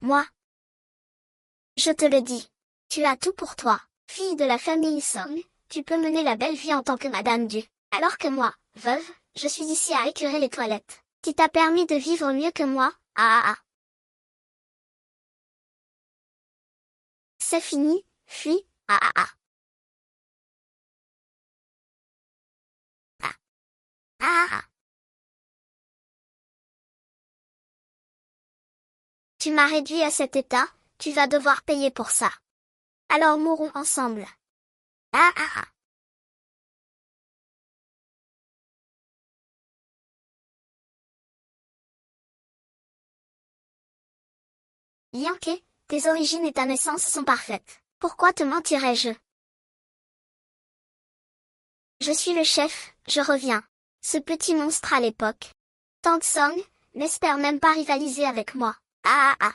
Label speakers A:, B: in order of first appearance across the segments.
A: moi. Je te le dis. Tu as tout pour toi. Fille de la famille Song, tu peux mener la belle vie en tant que Madame Du. Alors que moi, veuve, je suis ici à écurer les toilettes. Qui t'a permis de vivre mieux que moi, C'est fini, fuis, Ah, ah. Tu m'as réduit à cet état, tu vas devoir payer pour ça. Alors mourons ensemble. Ah ah ah. Yankee, tes origines et ta naissance sont parfaites. Pourquoi te mentirais-je? Je suis le chef, je reviens. Ce petit monstre à l'époque. Tang Song, n'espère même pas rivaliser avec moi. Ah ah ah.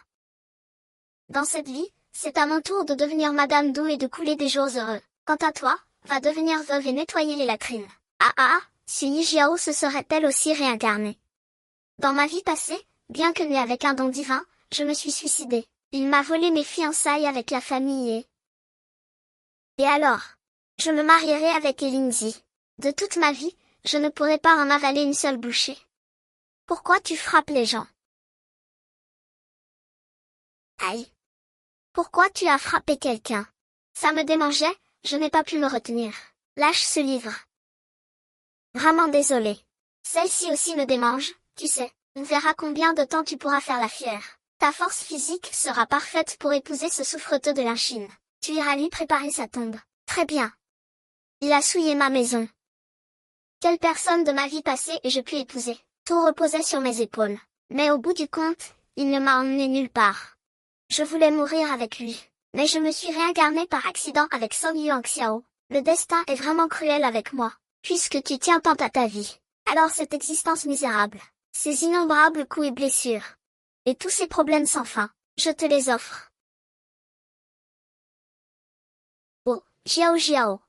A: Dans cette vie, c'est à mon tour de devenir Madame Do et de couler des jours heureux. Quant à toi, va devenir veuve et nettoyer les latrines. Ah ah ah, si Yi Jiao se serait elle aussi réincarnée. Dans ma vie passée, bien que née avec un don divin, je me suis suicidée. Il m'a volé mes fiançailles avec la famille Et alors? Je me marierai avec Elingzi. De toute ma vie, je ne pourrai pas en avaler une seule bouchée. Pourquoi tu frappes les gens? Aïe. Pourquoi tu as frappé quelqu'un? Ça me démangeait, je n'ai pas pu me retenir. Lâche ce livre. Vraiment désolé. Celle-ci aussi me démange, tu sais. On verra combien de temps tu pourras faire la fière. Ta force physique sera parfaite pour épouser ce souffreteux de la Chine. Tu iras lui préparer sa tombe. Très bien. Il a souillé ma maison. Quelle personne de ma vie passée ai-je pu épouser? Tout reposait sur mes épaules. Mais au bout du compte, il ne m'a emmené nulle part. Je voulais mourir avec lui. Mais je me suis réincarnée par accident avec Song Yuanxiao. Le destin est vraiment cruel avec moi, puisque tu tiens tant à ta vie. Alors cette existence misérable, ces innombrables coups et blessures, et tous ces problèmes sans fin, je te les offre. Oh, Jiao Jiao.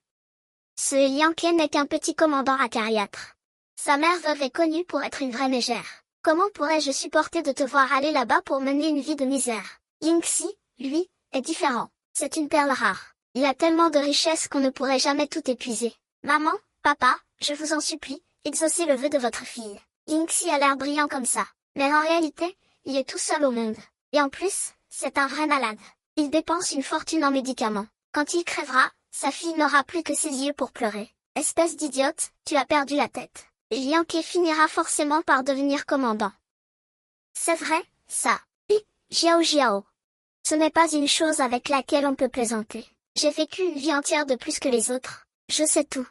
A: Ce Yankee n'est qu'un petit commandant acariâtre. Sa mère veuve est connue pour être une vraie mégère. Comment pourrais-je supporter de te voir aller là-bas pour mener une vie de misère? Yingxi, lui, est différent. C'est une perle rare. Il a tellement de richesses qu'on ne pourrait jamais tout épuiser. Maman, papa, je vous en supplie, exaucez le vœu de votre fille. Yingxi a l'air brillant comme ça. Mais en réalité, il est tout seul au monde. Et en plus, c'est un vrai malade. Il dépense une fortune en médicaments. Quand il crèvera, sa fille n'aura plus que ses yeux pour pleurer. Espèce d'idiote, tu as perdu la tête. Et Yankee finira forcément par devenir commandant. C'est vrai, ça. Jiao Jiao. Ce n'est pas une chose avec laquelle on peut plaisanter. J'ai vécu une vie entière de plus que les autres. Je sais tout.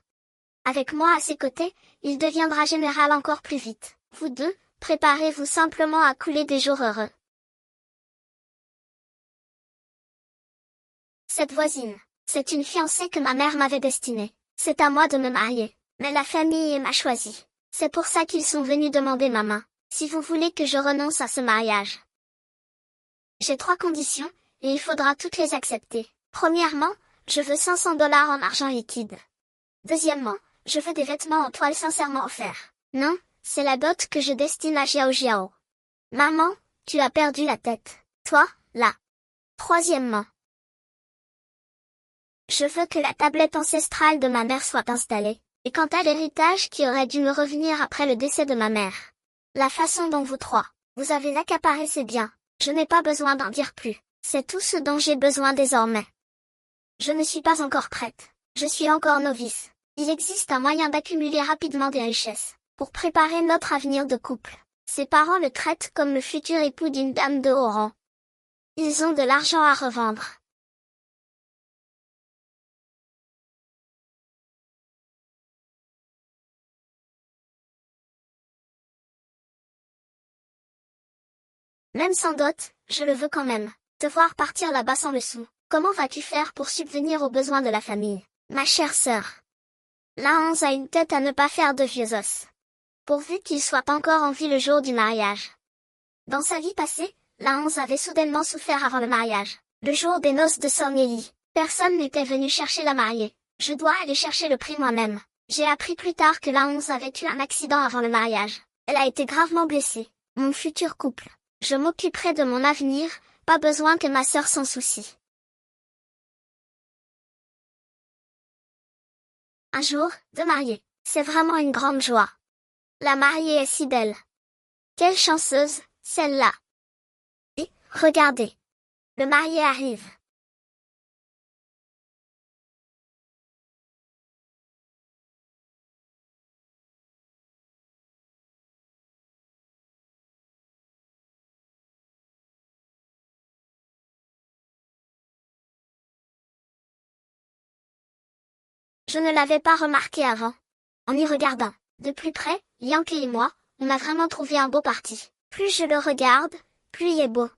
A: Avec moi à ses côtés, il deviendra général encore plus vite. Vous deux, préparez-vous simplement à couler des jours heureux. Cette voisine, c'est une fiancée que ma mère m'avait destinée. C'est à moi de me marier. Mais la famille m'a choisi. C'est pour ça qu'ils sont venus demander ma main. Si vous voulez que je renonce à ce mariage. J'ai 3 conditions, et il faudra toutes les accepter. Premièrement, je veux 500 $ en argent liquide. Deuxièmement, je veux des vêtements en toile sincèrement offerts. Non, c'est la dot que je destine à Jiao Jiao. Maman, tu as perdu la tête. Toi, là. Troisièmement, je veux que la tablette ancestrale de ma mère soit installée. Et quant à l'héritage qui aurait dû me revenir après le décès de ma mère. La façon dont vous trois, vous avez accaparé ces biens. Je n'ai pas besoin d'en dire plus. C'est tout ce dont j'ai besoin désormais. Je ne suis pas encore prête. Je suis encore novice. Il existe un moyen d'accumuler rapidement des richesses, pour préparer notre avenir de couple. Ses parents le traitent comme le futur époux d'une dame de haut rang. Ils ont de l'argent à revendre. Même sans dot, je le veux quand même. Te voir partir là-bas sans le sou. Comment vas-tu faire pour subvenir aux besoins de la famille? Ma chère sœur. La Onze a une tête à ne pas faire de vieux os. Pourvu qu'il soit encore en vie le jour du mariage. Dans sa vie passée, la Onze avait soudainement souffert avant le mariage. Le jour des noces de Song Yi, personne n'était venu chercher la mariée. Je dois aller chercher le prix moi-même. J'ai appris plus tard que la Onze avait eu un accident avant le mariage. Elle a été gravement blessée. Mon futur couple. Je m'occuperai de mon avenir, Pas besoin que ma sœur s'en soucie. Un jour, de mariée. C'est vraiment une grande joie. La mariée est si belle. Quelle chanceuse, celle-là. Et, regardez. Le marié arrive. Je ne l'avais pas remarqué avant. En y regardant de plus près, Yankee et moi, on a vraiment trouvé un beau parti. Plus je le regarde, plus il est beau.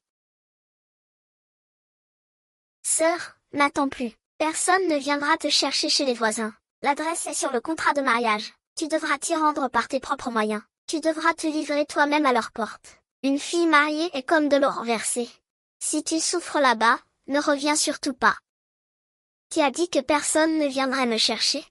A: Sœur, n'attends plus. Personne ne viendra te chercher chez les voisins. L'adresse est sur le contrat de mariage. Tu devras t'y rendre par tes propres moyens. Tu devras te livrer toi-même à leur porte. Une fille mariée est comme de l'eau renversée. Si tu souffres là-bas, ne reviens surtout pas. Qui a dit que personne ne viendrait me chercher?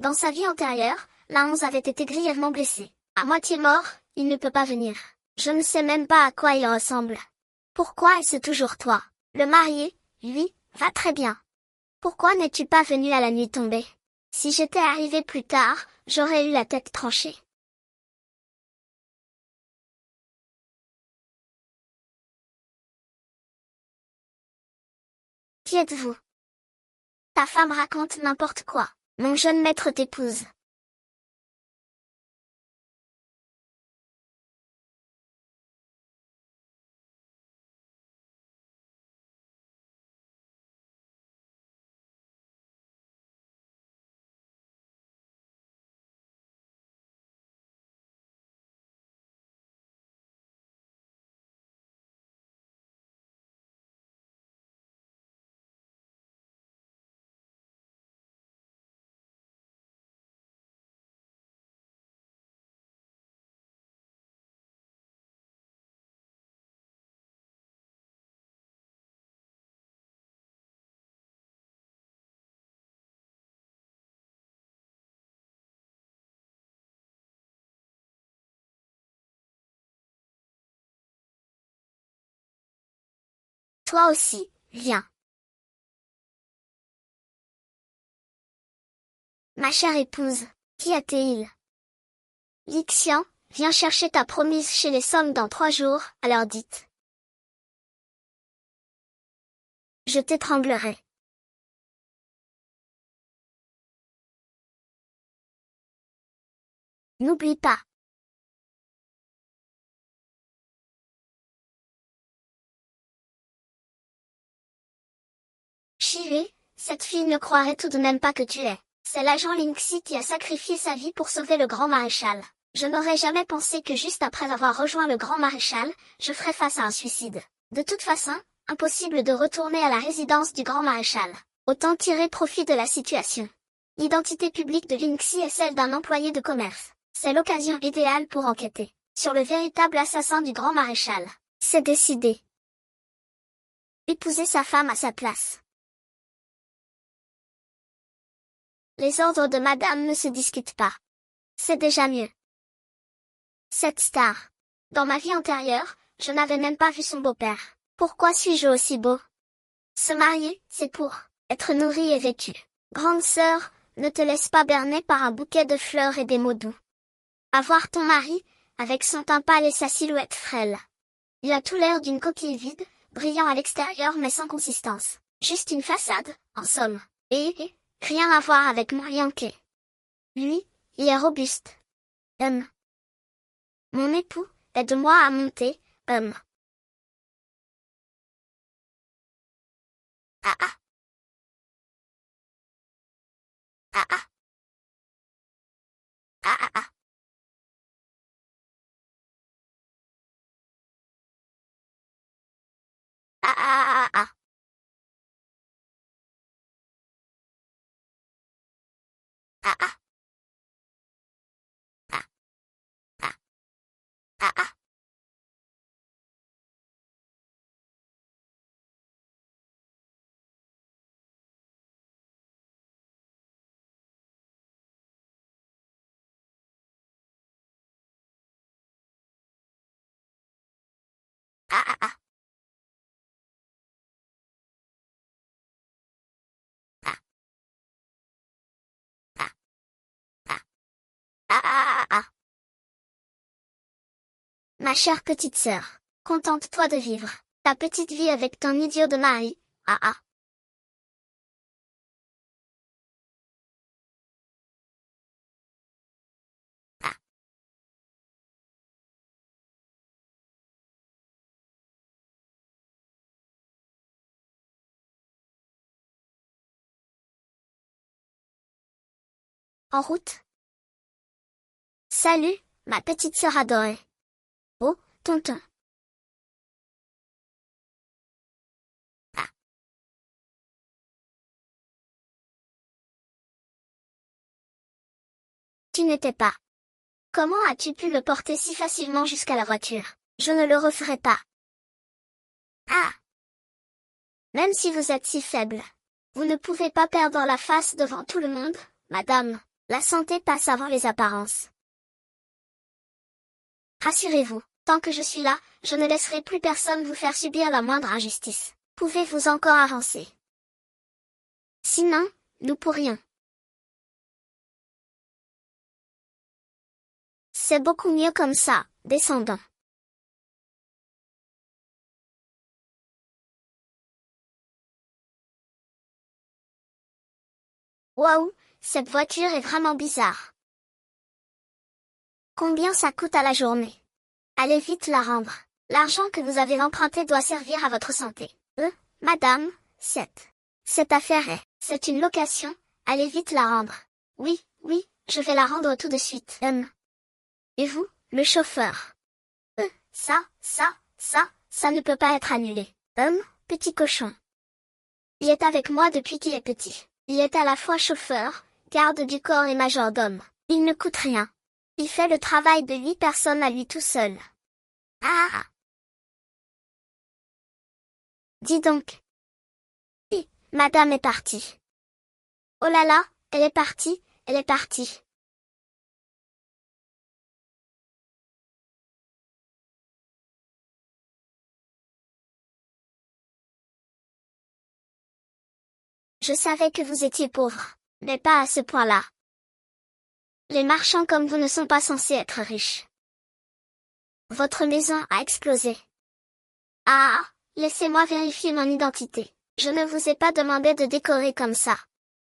A: Dans sa vie antérieure, la 11 avait été grièvement blessé. À moitié mort, il ne peut pas venir. Je ne sais même pas à quoi il ressemble. Pourquoi est-ce toujours toi? Le marié, lui, va très bien. Pourquoi n'es-tu pas venu à la nuit tombée? Si j'étais arrivé plus tard, j'aurais eu la tête tranchée. Qui êtes-vous? Ta femme raconte n'importe quoi. Mon jeune maître t'épouse. Toi aussi, viens. Ma chère épouse, qui a-t-il? Lixian, viens chercher ta promise chez les Somme dans 3 jours, à l'heure dite. Je t'étranglerai. N'oublie pas. Chiré, cette fille ne croirait tout de même pas que tu es. C'est l'agent Linksy qui a sacrifié sa vie pour sauver le grand maréchal. Je n'aurais jamais pensé que juste après avoir rejoint le grand maréchal, je ferais face à un suicide. De toute façon, impossible de retourner à la résidence du grand maréchal. Autant tirer profit de la situation. L'identité publique de Linksy est celle d'un employé de commerce. C'est l'occasion idéale pour enquêter sur le véritable assassin du grand maréchal. C'est décidé. Épouser sa femme à sa place. Les ordres de madame ne se discutent pas. C'est déjà mieux. Cette star. Dans ma vie antérieure, je n'avais même pas vu son beau-père. Pourquoi suis-je aussi beau? Se marier, c'est pour être nourri et vêtu. Grande sœur, ne te laisse pas berner par un bouquet de fleurs et des mots doux. Avoir ton mari, avec son teint pâle et sa silhouette frêle. Il a tout l'air d'une coquille vide, brillant à l'extérieur mais sans consistance. Juste une façade, en somme. Et, rien à voir avec mon Yankee. Lui, il est robuste. Mon époux, aide-moi à monter, Ah ah, ah ah, ah ah ah. Ah ah, ah ah, ah ah, ah ah, ah ah, ah ah, ah ah, ah ah. Ma chère petite sœur, contente-toi de vivre ta petite vie avec ton idiot de mari. Ah ah. Ah. En route. Salut, ma petite sœur adorée. Oh, tonton. Ah, tu n'étais pas. Comment as-tu pu le porter si facilement jusqu'à la voiture? Je ne le referai pas. Ah, même si vous êtes si faible. Vous ne pouvez pas perdre la face devant tout le monde, madame. La santé passe avant les apparences. Rassurez-vous, tant que je suis là, je ne laisserai plus personne vous faire subir la moindre injustice. Pouvez-vous encore avancer? Sinon, nous pourrions. C'est beaucoup mieux comme ça, descendons. Waouh, cette voiture est vraiment bizarre. Combien ça coûte à la journée? Allez vite la rendre. L'argent que vous avez emprunté doit servir à votre santé. Madame, cette affaire c'est une location, allez vite la rendre. Oui, oui, je vais la rendre tout de suite. Et vous, le chauffeur? Ça ne peut pas être annulé. Petit cochon. Il est avec moi depuis qu'il est petit. Il est à la fois chauffeur, garde du corps et majordome. Il ne coûte rien. Il fait le travail de 8 personnes à lui tout seul. Ah! Dis donc. Oui, madame est partie. Oh là là, elle est partie, elle est partie. Je savais que vous étiez pauvre, mais pas à ce point-là. Les marchands comme vous ne sont pas censés être riches. Votre maison a explosé. Ah, laissez-moi vérifier mon identité. Je ne vous ai pas demandé de décorer comme ça.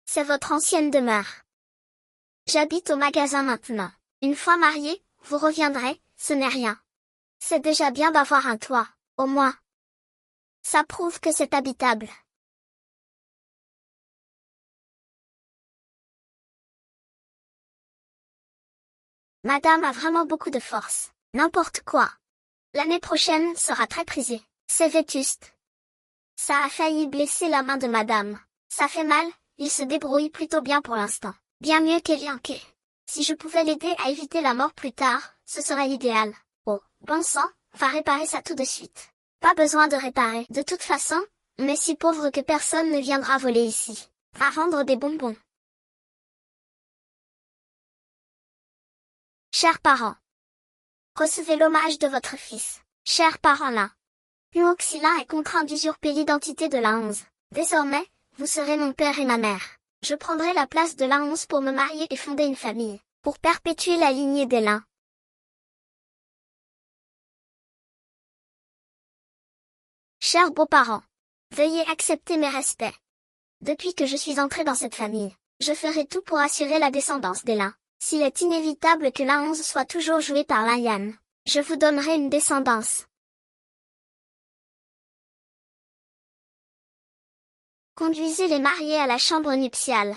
A: C'est votre ancienne demeure. J'habite au magasin maintenant. Une fois marié, vous reviendrez, ce n'est rien. C'est déjà bien d'avoir un toit, au moins. Ça prouve que c'est habitable. Madame a vraiment beaucoup de force. N'importe quoi. L'année prochaine sera très prisée. C'est vétuste. Ça a failli blesser la main de madame. Ça fait mal, il se débrouille plutôt bien pour l'instant. Bien mieux qu'Elianke. Si je pouvais l'aider à éviter la mort plus tard, ce serait idéal. Oh, bon sang, va réparer ça tout de suite. Pas besoin de réparer. De toute façon, on est si pauvre que personne ne viendra voler ici. Va vendre des bonbons. Chers parents, recevez l'hommage de votre fils. Chers parents-là. Uoxila est contraint d'usurper l'identité de la 11. Désormais, vous serez mon père et ma mère. Je prendrai la place de la 11 pour me marier et fonder une famille, pour perpétuer la lignée des Lin. Chers beaux-parents, veuillez accepter mes respects. Depuis que je suis entrée dans cette famille, je ferai tout pour assurer la descendance des Lin. S'il est inévitable que la 11 soit toujours jouée par la Yan, je vous donnerai une descendance. Conduisez les mariés à la chambre nuptiale.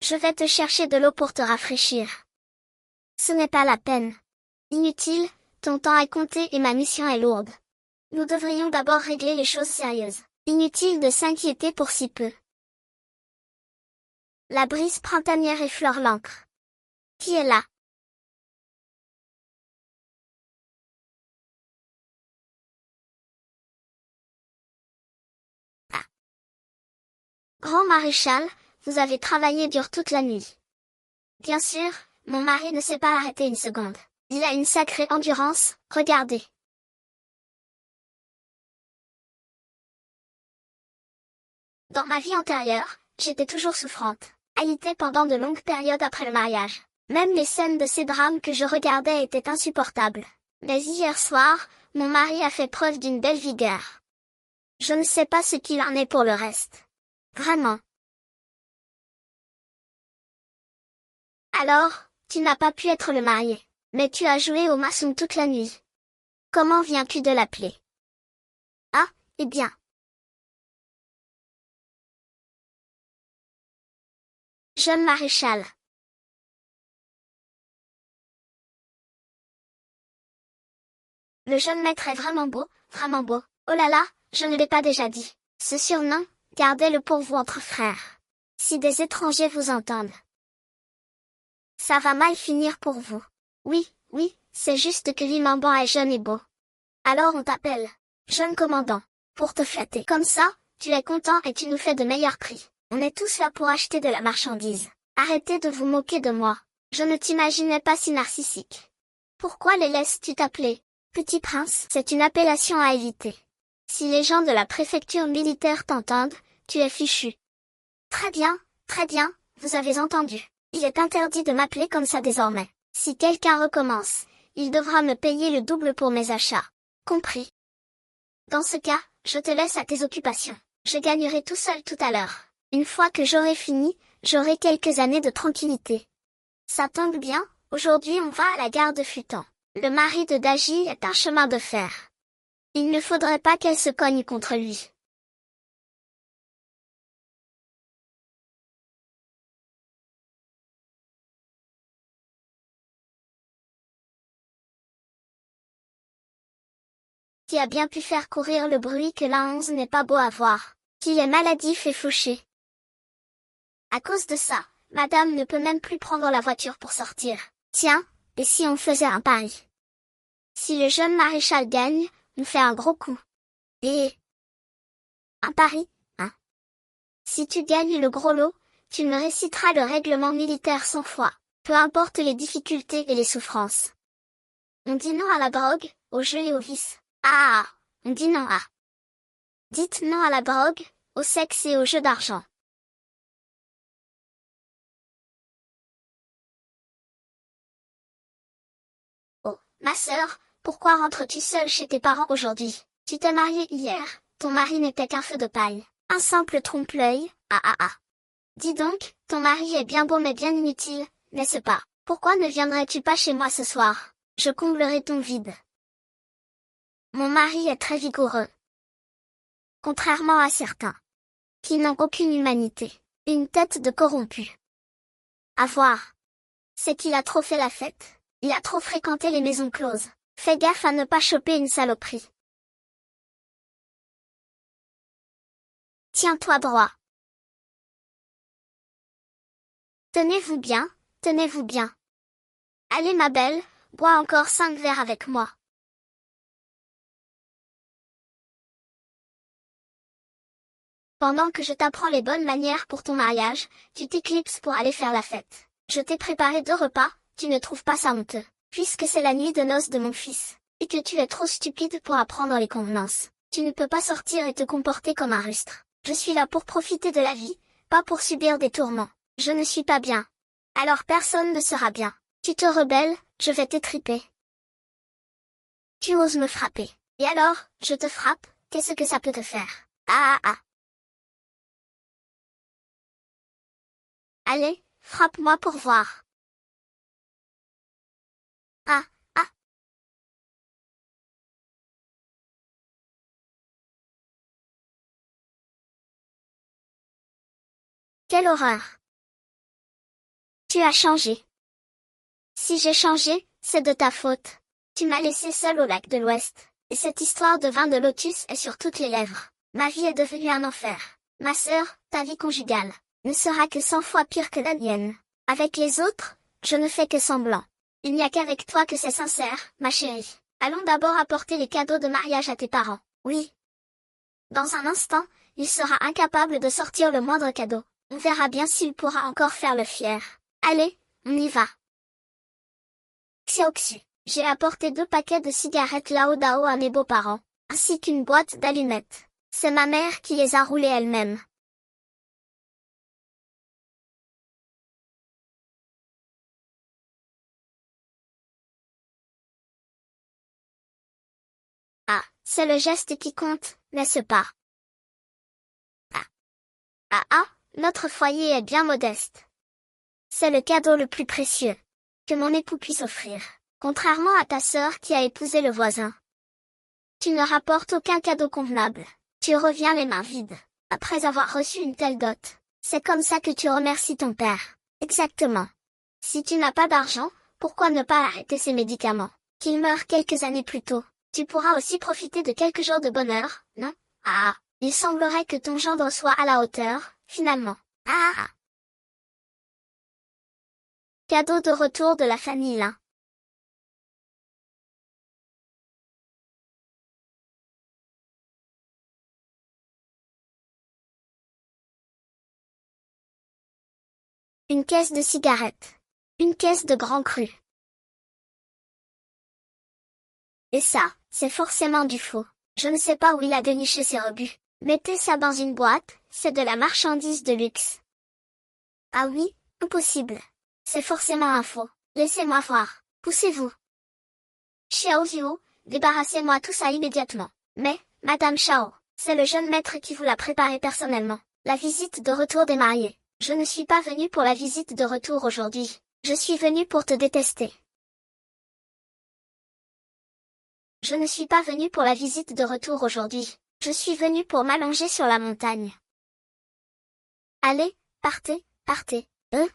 A: Je vais te chercher de l'eau pour te rafraîchir. Ce n'est pas la peine. Inutile, ton temps est compté et ma mission est lourde. Nous devrions d'abord régler les choses sérieuses. Inutile de s'inquiéter pour si peu. La brise printanière effleure l'encre. Qui est là? Ah. Grand maréchal, vous avez travaillé dur toute la nuit. Bien sûr, mon mari ne s'est pas arrêté une seconde. Il a une sacrée endurance, regardez. Dans ma vie antérieure, j'étais toujours souffrante, alitée pendant de longues périodes après le mariage. Même les scènes de ces drames que je regardais étaient insupportables. Mais hier soir, mon mari a fait preuve d'une belle vigueur. Je ne sais pas ce qu'il en est pour le reste. Vraiment. Alors, tu n'as pas pu être le marié, mais tu as joué au maçon toute la nuit. Comment viens-tu de l'appeler? Ah, eh bien. Jeune maréchal. Le jeune maître est vraiment beau, vraiment beau. Oh là là, je ne l'ai pas déjà dit. Ce surnom, gardez-le pour vous entre frères. Si des étrangers vous entendent, ça va mal finir pour vous. Oui, oui, c'est juste que Limamban est jeune et beau. Alors on t'appelle jeune commandant. Pour te flatter. Comme ça, tu es content et tu nous fais de meilleurs prix. On est tous là pour acheter de la marchandise. Arrêtez de vous moquer de moi. Je ne t'imaginais pas si narcissique. Pourquoi les laisses-tu t'appeler Petit prince? C'est une appellation à éviter. Si les gens de la préfecture militaire t'entendent, tu es fichu. Très bien, vous avez entendu. Il est interdit de m'appeler comme ça désormais. Si quelqu'un recommence, il devra me payer le double pour mes achats. Compris. Dans ce cas, je te laisse à tes occupations. Je gagnerai tout seul tout à l'heure. Une fois que j'aurai fini, j'aurai quelques années de tranquillité. Ça tombe bien, aujourd'hui on va à la gare de Futan. Le mari de Daji est un chemin de fer. Il ne faudrait pas qu'elle se cogne contre lui. Qui a bien pu faire courir le bruit que la 11 n'est pas beau à voir. Qu'il est maladif et fauché. À cause de ça, madame ne peut même plus prendre la voiture pour sortir. Tiens, et si on faisait un pari? Si le jeune maréchal gagne, on fait un gros coup. Et... un pari, hein? Si tu gagnes le gros lot, tu me réciteras le règlement militaire 100 fois, peu importe les difficultés et les souffrances. On dit non à la drogue, au jeu et au vice. Ah, on dit non à. Dites non à la drogue, au sexe et au jeu d'argent. Oh, ma sœur, pourquoi rentres-tu seule chez tes parents aujourd'hui? Tu t'es mariée hier, ton mari n'était qu'un feu de paille. Un simple trompe-l'œil, ah ah ah. Dis donc, ton mari est bien beau mais bien inutile, n'est-ce pas? Pourquoi ne viendrais-tu pas chez moi ce soir? Je comblerai ton vide. Mon mari est très vigoureux. Contrairement à certains, qui n'ont aucune humanité. Une tête de corrompu. À voir. C'est qu'il a trop fait la fête. Il a trop fréquenté les maisons closes. Fais gaffe à ne pas choper une saloperie. Tiens-toi droit. Tenez-vous bien, tenez-vous bien. Allez ma belle, bois encore 5 verres avec moi. Pendant que je t'apprends les bonnes manières pour ton mariage, tu t'éclipses pour aller faire la fête. Je t'ai préparé 2 repas, tu ne trouves pas ça honteux, puisque c'est la nuit de noces de mon fils, et que tu es trop stupide pour apprendre les convenances. Tu ne peux pas sortir et te comporter comme un rustre. Je suis là pour profiter de la vie, pas pour subir des tourments. Je ne suis pas bien. Alors personne ne sera bien. Tu te rebelles, je vais t'étriper. Tu oses me frapper. Et alors, je te frappe, qu'est-ce que ça peut te faire? Ah ah ah. Allez, frappe-moi pour voir. Ah, ah, quelle horreur. Tu as changé. Si j'ai changé, c'est de ta faute. Tu m'as laissé seule au lac de l'Ouest, et cette histoire de vin de lotus est sur toutes les lèvres. Ma vie est devenue un enfer. Ma sœur, ta vie conjugale, ne sera que 100 fois pire que la mienne. Avec les autres, je ne fais que semblant. Il n'y a qu'avec toi que c'est sincère, ma chérie. Allons d'abord apporter les cadeaux de mariage à tes parents. Oui. Dans un instant, il sera incapable de sortir le moindre cadeau. On verra bien s'il pourra encore faire le fier. Allez, on y va. Xiaoxu. J'ai apporté 2 paquets de cigarettes Lao Dao à mes beaux-parents, ainsi qu'une boîte d'allumettes. C'est ma mère qui les a roulées elle-même. Ah, c'est le geste qui compte, n'est-ce pas? Ah, ah ah, notre foyer est bien modeste. C'est le cadeau le plus précieux que mon époux puisse offrir, contrairement à ta sœur qui a épousé le voisin. Tu ne rapportes aucun cadeau convenable. Tu reviens les mains vides, après avoir reçu une telle dot. C'est comme ça que tu remercies ton père. Exactement. Si tu n'as pas d'argent, pourquoi ne pas arrêter ces médicaments? Qu'il meure quelques années plus tôt. Tu pourras aussi profiter de quelques jours de bonheur, non? Ah, il semblerait que ton gendre soit à la hauteur, finalement. Ah! Cadeau de retour de la famille Lin. Une caisse de cigarettes. Une caisse de Grand Cru. Et ça, c'est forcément du faux. Je ne sais pas où il a déniché ses rebuts. Mettez ça dans une boîte, c'est de la marchandise de luxe. Ah oui, impossible. C'est forcément un faux. Laissez-moi voir. Poussez-vous. Xiao Zhuo, débarrassez-moi tout ça immédiatement. Mais, Madame Chao, c'est le jeune maître qui vous l'a préparé personnellement. La visite de retour des mariés. Je ne suis pas venue pour la visite de retour aujourd'hui. Je suis venue pour te détester. Je ne suis pas venue pour la visite de retour aujourd'hui. Je suis venue pour m'allonger sur la montagne. Allez, partez, partez. Et.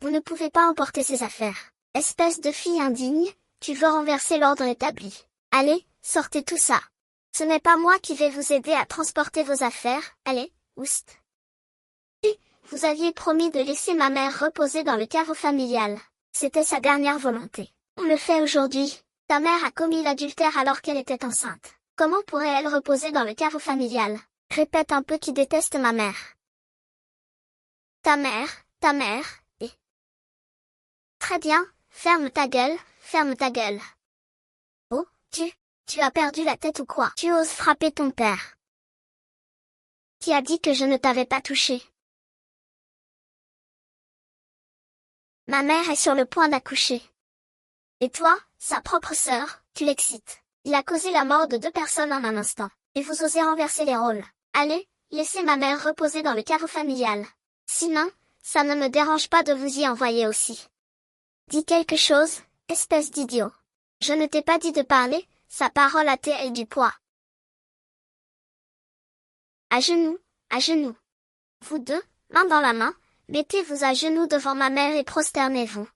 A: Vous ne pouvez pas emporter ces affaires. Espèce de fille indigne, tu veux renverser l'ordre établi. Allez, sortez tout ça. Ce n'est pas moi qui vais vous aider à transporter vos affaires, allez, oust. Puis, vous aviez promis de laisser ma mère reposer dans le caveau familial. C'était sa dernière volonté. On le fait aujourd'hui. Ta mère a commis l'adultère alors qu'elle était enceinte. Comment pourrait-elle reposer dans le caveau familial? Répète un peu qui déteste ma mère. Ta mère, et... Très bien, ferme ta gueule, ferme ta gueule. Oh, tu as perdu la tête ou quoi? Tu oses frapper ton père. Qui a dit que je ne t'avais pas touché? Ma mère est sur le point d'accoucher. Et toi, sa propre sœur, tu l'excites. Il a causé la mort de 2 personnes en un instant. Et vous osez renverser les rôles. Allez, laissez ma mère reposer dans le caveau familial. Sinon, ça ne me dérange pas de vous y envoyer aussi. Dis quelque chose, espèce d'idiot. Je ne t'ai pas dit de parler, sa parole à thé et du poids. À genoux, à genoux. Vous deux, main dans la main, mettez-vous à genoux devant ma mère et prosternez-vous.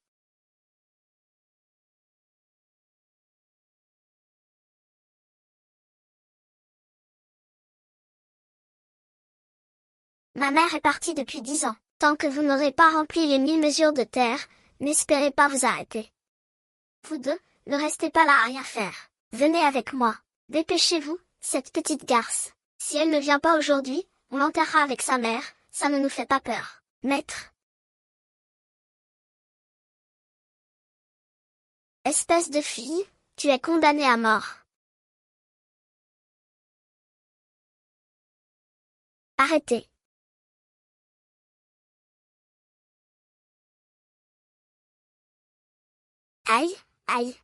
A: Ma mère est partie depuis 10 ans. Tant que vous n'aurez pas rempli les 1000 mesures de terre, n'espérez pas vous arrêter. Vous deux, ne restez pas là à rien faire. Venez avec moi. Dépêchez-vous, cette petite garce. Si elle ne vient pas aujourd'hui, on l'enterrera avec sa mère, ça ne nous fait pas peur. Maître. Espèce de fille, tu es condamnée à mort. Arrêtez. Aïe, aïe.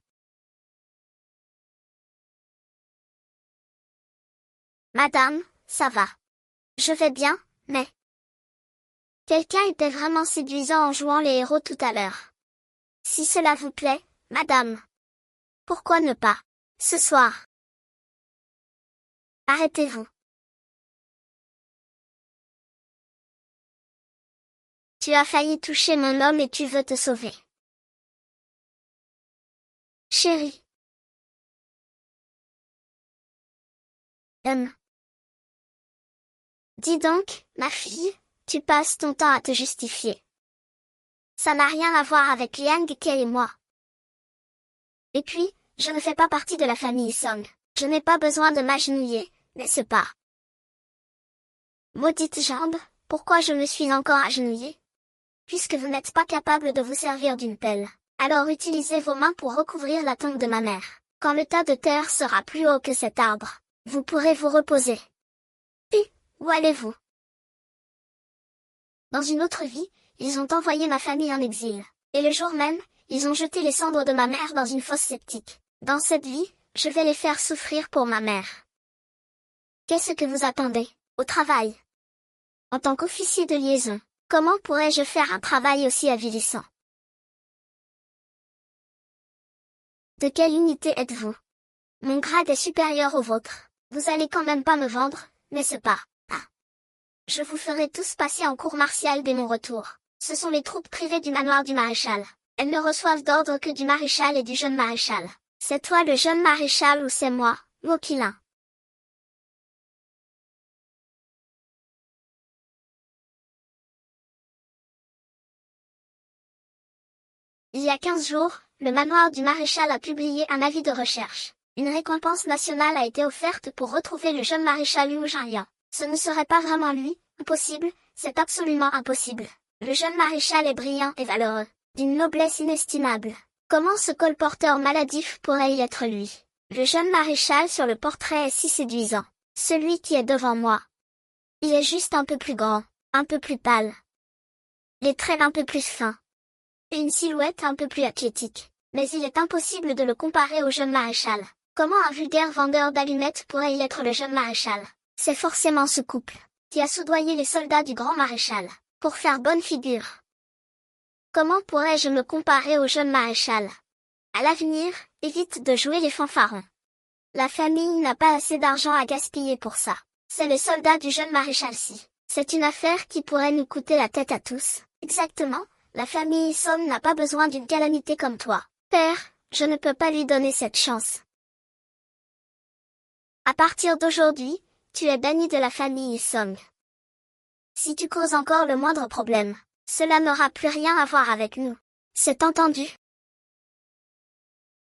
A: Madame, ça va. Je vais bien, mais... Quelqu'un était vraiment séduisant en jouant les héros tout à l'heure. Si cela vous plaît, madame. Pourquoi ne pas? Ce soir. Arrêtez-vous. Tu as failli toucher mon homme et tu veux te sauver. Chérie. Dis donc, ma fille, tu passes ton temps à te justifier. Ça n'a rien à voir avec Liang Ke et moi. Et puis, je ne fais pas partie de la famille Song. Je n'ai pas besoin de m'agenouiller, n'est-ce pas? Maudite jambe, pourquoi je me suis encore agenouillée? Puisque vous n'êtes pas capable de vous servir d'une pelle, alors utilisez vos mains pour recouvrir la tombe de ma mère. Quand le tas de terre sera plus haut que cet arbre, vous pourrez vous reposer. Puis, où allez-vous? Dans une autre vie, ils ont envoyé ma famille en exil, et le jour même, ils ont jeté les cendres de ma mère dans une fosse septique. Dans cette vie, je vais les faire souffrir pour ma mère. Qu'est-ce que vous attendez? Au travail. En tant qu'officier de liaison, comment pourrais-je faire un travail aussi avilissant? De quelle unité êtes-vous? Mon grade est supérieur au vôtre. Vous allez quand même pas me vendre, n'est-ce pas? Ah. Je vous ferai tous passer en cour martiale dès mon retour. Ce sont les troupes privées du manoir du maréchal. Elles ne reçoivent d'ordre que du maréchal et du jeune maréchal. C'est toi le jeune maréchal ou c'est moi, Mokilin? Il y a 15 jours, le manoir du maréchal a publié un avis de recherche. Une récompense nationale a été offerte pour retrouver le jeune maréchal Liu Jianliang. Ce ne serait pas vraiment lui, impossible, c'est absolument impossible. Le jeune maréchal est brillant et valeureux, d'une noblesse inestimable. Comment ce colporteur maladif pourrait y être lui? Le jeune maréchal sur le portrait est si séduisant. Celui qui est devant moi. Il est juste un peu plus grand, un peu plus pâle. Les traits un peu plus fins. Et une silhouette un peu plus athlétique. Mais il est impossible de le comparer au jeune maréchal. Comment un vulgaire vendeur d'allumettes pourrait y être le jeune maréchal? C'est forcément ce couple, qui a soudoyé les soldats du grand maréchal, pour faire bonne figure. Comment pourrais-je me comparer au jeune maréchal? À l'avenir, évite de jouer les fanfarons. La famille n'a pas assez d'argent à gaspiller pour ça. C'est le soldat du jeune maréchal-ci. C'est une affaire qui pourrait nous coûter la tête à tous. Exactement, la famille Song n'a pas besoin d'une calamité comme toi. Père, je ne peux pas lui donner cette chance. À partir d'aujourd'hui, tu es banni de la famille Song. Si tu causes encore le moindre problème, cela n'aura plus rien à voir avec nous. C'est entendu?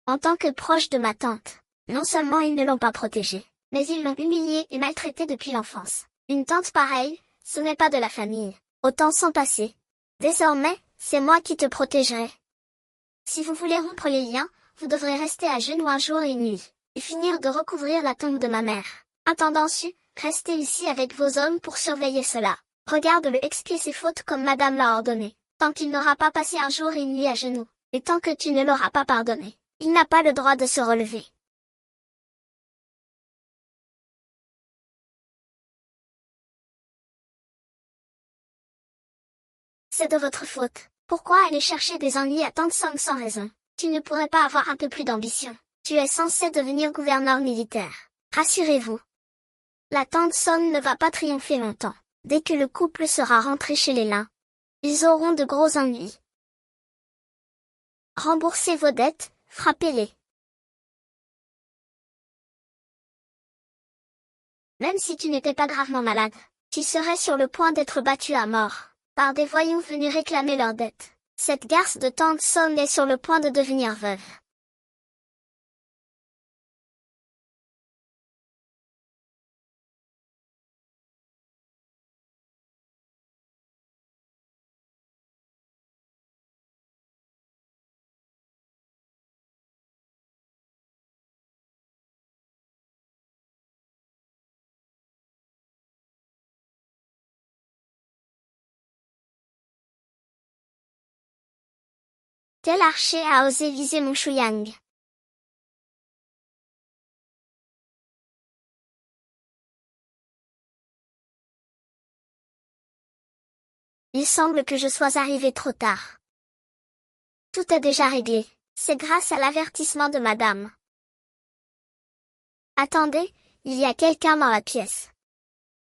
A: En tant que proche de ma tante, non seulement ils ne l'ont pas protégée, mais ils l'ont humiliée et maltraitée depuis l'enfance. Une tante pareille, ce n'est pas de la famille. Autant s'en passer. Désormais, c'est moi qui te protégerai. Si vous voulez rompre les liens, vous devrez rester à genoux un jour et une nuit, et finir de recouvrir la tombe de ma mère. Attendant restez ici avec vos hommes pour surveiller cela. Regarde-le expier ses fautes comme madame l'a ordonné. Tant qu'il n'aura pas passé un jour et une nuit à genoux, et tant que tu ne l'auras pas pardonné, il n'a pas le droit de se relever. C'est de votre faute. Pourquoi aller chercher des ennuis à Tang Song sans raison? Tu ne pourrais pas avoir un peu plus d'ambition. Tu es censé devenir gouverneur militaire. Rassurez-vous. La tante Song ne va pas triompher longtemps. Dès que le couple sera rentré chez les Lin, ils auront de gros ennuis. Remboursez vos dettes, frappez-les. Même si tu n'étais pas gravement malade, tu serais sur le point d'être battu à mort par des voyous venus réclamer leurs dettes. Cette garce de tante Song est sur le point de devenir veuve. Quel archer a osé viser mon Shuyang? Il semble que je sois arrivé trop tard. Tout est déjà réglé. C'est grâce à l'avertissement de madame. Attendez, il y a quelqu'un dans la pièce.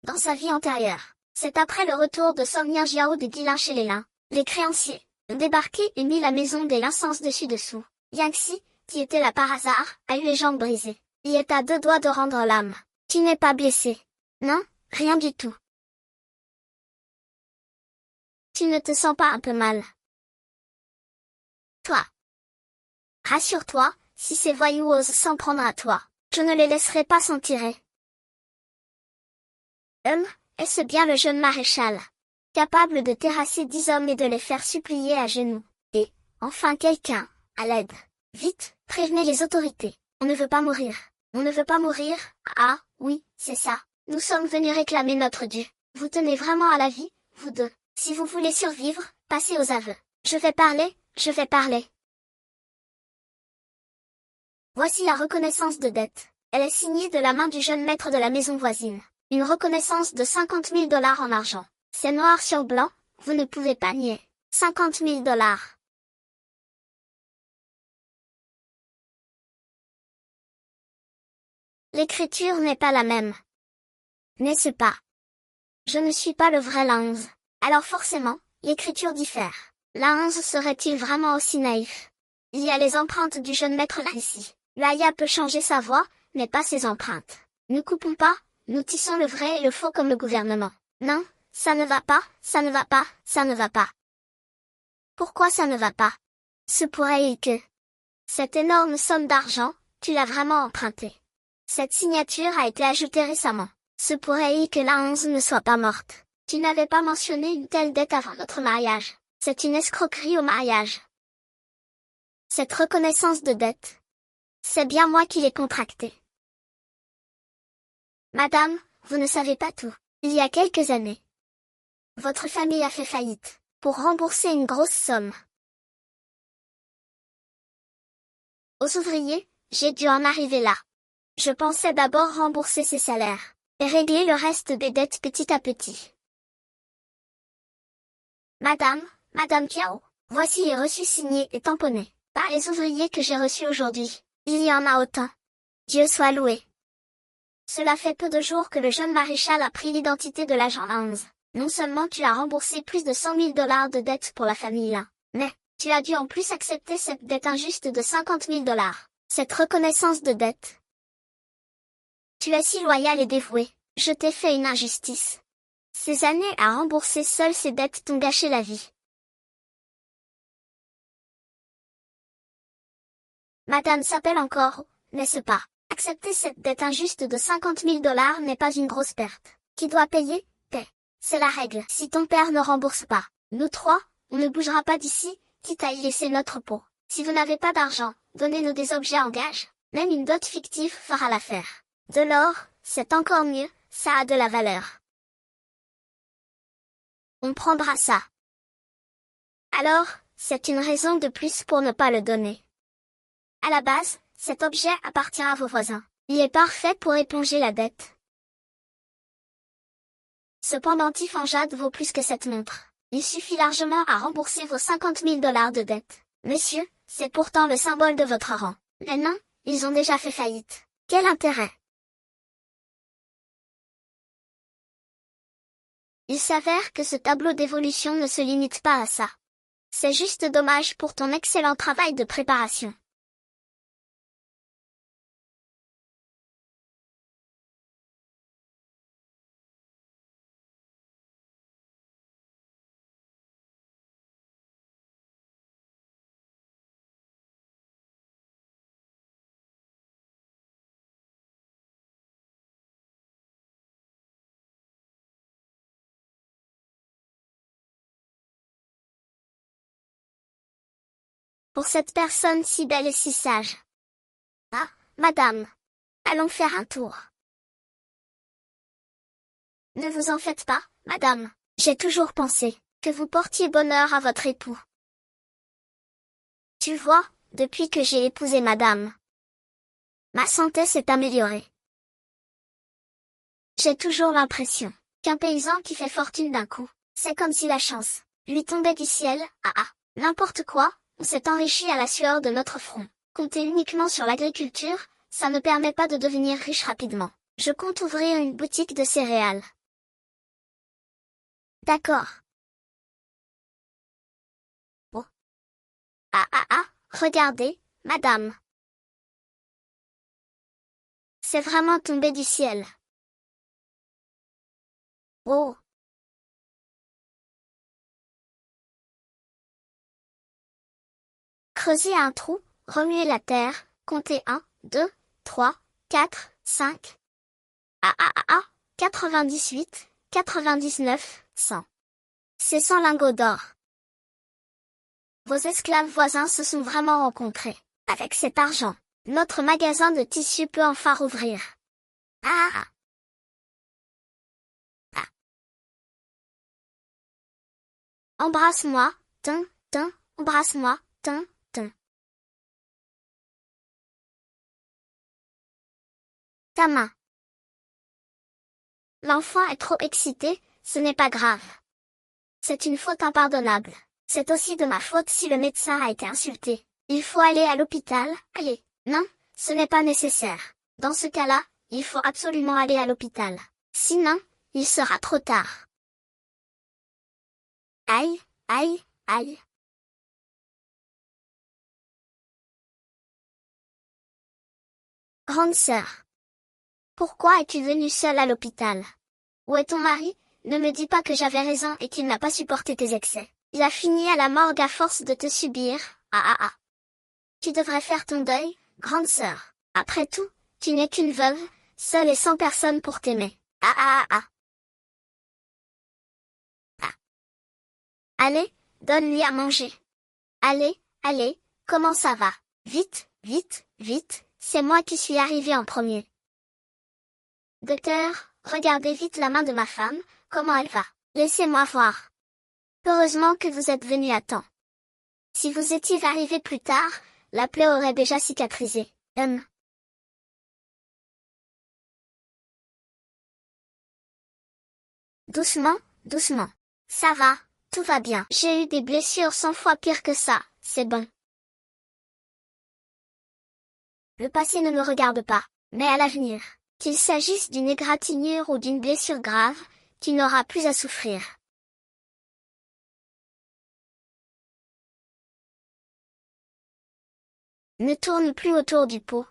A: Dans sa vie antérieure, c'est après le retour de Song Jiao de Guilin chez les Lin, Les créanciers ont débarqué et mis la maison des Lin sens dessus-dessous. Yangxi, qui était là par hasard, a eu les jambes brisées. Il est à 2 doigts de rendre l'âme. Tu n'es pas blessé. Non, rien du tout. Tu ne te sens pas un peu mal? Toi. Rassure-toi, si ces voyous osent s'en prendre à toi, je ne les laisserai pas s'en tirer. Est-ce bien le jeune maréchal, capable de terrasser 10 hommes et de les faire supplier à genoux? Et, enfin quelqu'un, à l'aide. Vite, prévenez les autorités. On ne veut pas mourir. On ne veut pas mourir. Ah, oui, c'est ça. Nous sommes venus réclamer notre dû. Vous tenez vraiment à la vie, vous deux. Si vous voulez survivre, passez aux aveux. Je vais parler, je vais parler. Voici la reconnaissance de dette. Elle est signée de la main du jeune maître de la maison voisine. Une reconnaissance de 50 000 dollars en argent. C'est noir sur blanc, vous ne pouvez pas nier. 50 000 dollars. L'écriture n'est pas la même. N'est-ce pas? Je ne suis pas le vrai Lanz. Alors forcément, l'écriture diffère. Lanz serait-il vraiment aussi naïf? Il y a les empreintes du jeune maître là ici. L'Aya peut changer sa voix, mais pas ses empreintes. Ne coupons pas, nous tissons le vrai et le faux comme le gouvernement. Non, ça ne va pas, ça ne va pas, ça ne va pas. Pourquoi ça ne va pas? Ce pourrait que... Cette énorme somme d'argent, tu l'as vraiment empruntée. Cette signature a été ajoutée récemment. Ce pourrait que la 11 ne soit pas morte. Tu n'avais pas mentionné une telle dette avant notre mariage. C'est une escroquerie au mariage. Cette reconnaissance de dette. C'est bien moi qui l'ai contractée. Madame, vous ne savez pas tout. Il y a quelques années, votre famille a fait faillite, pour rembourser une grosse somme. Aux ouvriers, j'ai dû en arriver là. Je pensais d'abord rembourser ses salaires, et régler le reste des dettes petit à petit. Madame Kiao, voici les reçus signés et tamponnés, par les ouvriers que j'ai reçus aujourd'hui. Il y en a autant. Dieu soit loué. Cela fait peu de jours que le jeune maréchal a pris l'identité de l'agent Lanz. Non seulement tu as remboursé plus de 100 000 dollars de dettes pour la famille Lin, mais tu as dû en plus accepter cette dette injuste de 50 000 dollars. Cette reconnaissance de dette. Tu es si loyal et dévoué, je t'ai fait une injustice. Ces années à rembourser seules ces dettes t'ont gâché la vie. Madame s'appelle encore, n'est-ce pas? Accepter cette dette injuste de 50 000 dollars n'est pas une grosse perte. Qui doit payer, paie. C'est la règle. Si ton père ne rembourse pas, nous trois, on ne bougera pas d'ici, quitte à y laisser notre peau. Si vous n'avez pas d'argent, donnez-nous des objets en gage. Même une dot fictive fera l'affaire. De l'or, c'est encore mieux, ça a de la valeur. On prendra ça. Alors, c'est une raison de plus pour ne pas le donner. À la base, cet objet appartient à vos voisins. Il est parfait pour éponger la dette. Ce pendentif en jade vaut plus que cette montre. Il suffit largement à rembourser vos 50 000 dollars de dette. Messieurs, c'est pourtant le symbole de votre rang. Les nains, ils ont déjà fait faillite. Quel intérêt? Il s'avère que ce tableau d'évolution ne se limite pas à ça. C'est juste dommage pour ton excellent travail de préparation. Pour cette personne si belle et si sage. Ah, madame. Allons faire un tour. Ne vous en faites pas, madame. J'ai toujours pensé que vous portiez bonheur à votre époux. Tu vois, depuis que j'ai épousé madame, ma santé s'est améliorée. J'ai toujours l'impression qu'un paysan qui fait fortune d'un coup, c'est comme si la chance lui tombait du ciel. N'importe quoi, on s'est enrichi à la sueur de notre front. Compter uniquement sur l'agriculture, ça ne permet pas de devenir riche rapidement. Je compte ouvrir une boutique de céréales. D'accord. Ah ah ah, regardez, madame. C'est vraiment tombé du ciel. Oh. Creusez un trou, remuez la terre, comptez 1, 2, 3, 4, 5. Ah ah ah ah, 98, 99, 100. C'est 100 lingots d'or. Vos esclaves voisins se sont vraiment rencontrés. Avec cet argent, notre magasin de tissus peut enfin rouvrir. Ah ah ah. Embrasse-moi, tin, tin, embrasse-moi, tin, tin. Ta main. L'enfant est trop excité, ce n'est pas grave. C'est une faute impardonnable. C'est aussi de ma faute si le médecin a été insulté. Il faut aller à l'hôpital. Allez. Non, ce n'est pas nécessaire. Dans ce cas-là, il faut absolument aller à l'hôpital. Sinon, il sera trop tard. Aïe, aïe, aïe. Grande sœur. Pourquoi es-tu venue seule à l'hôpital? Où est ton mari? Ne me dis pas que j'avais raison et qu'il n'a pas supporté tes excès. Il a fini à la morgue à force de te subir. Ah ah ah. Tu devrais faire ton deuil, grande sœur. Après tout, tu n'es qu'une veuve, seule et sans personne pour t'aimer. Ah ah ah ah. Ah. Allez, donne-lui à manger. Allez, allez, comment ça va? Vite, vite, vite, c'est moi qui suis arrivé en premier. Docteur, regardez vite la main de ma femme, comment elle va? Laissez-moi voir. Heureusement que vous êtes venu à temps. Si vous étiez arrivé plus tard, la plaie aurait déjà cicatrisé. Doucement, doucement. Ça va, tout va bien. J'ai eu des blessures 100 fois pires que ça, c'est bon. Le passé ne me regarde pas, mais à l'avenir. Qu'il s'agisse d'une égratignure ou d'une blessure grave, tu n'auras plus à souffrir. Ne tourne plus autour du pot.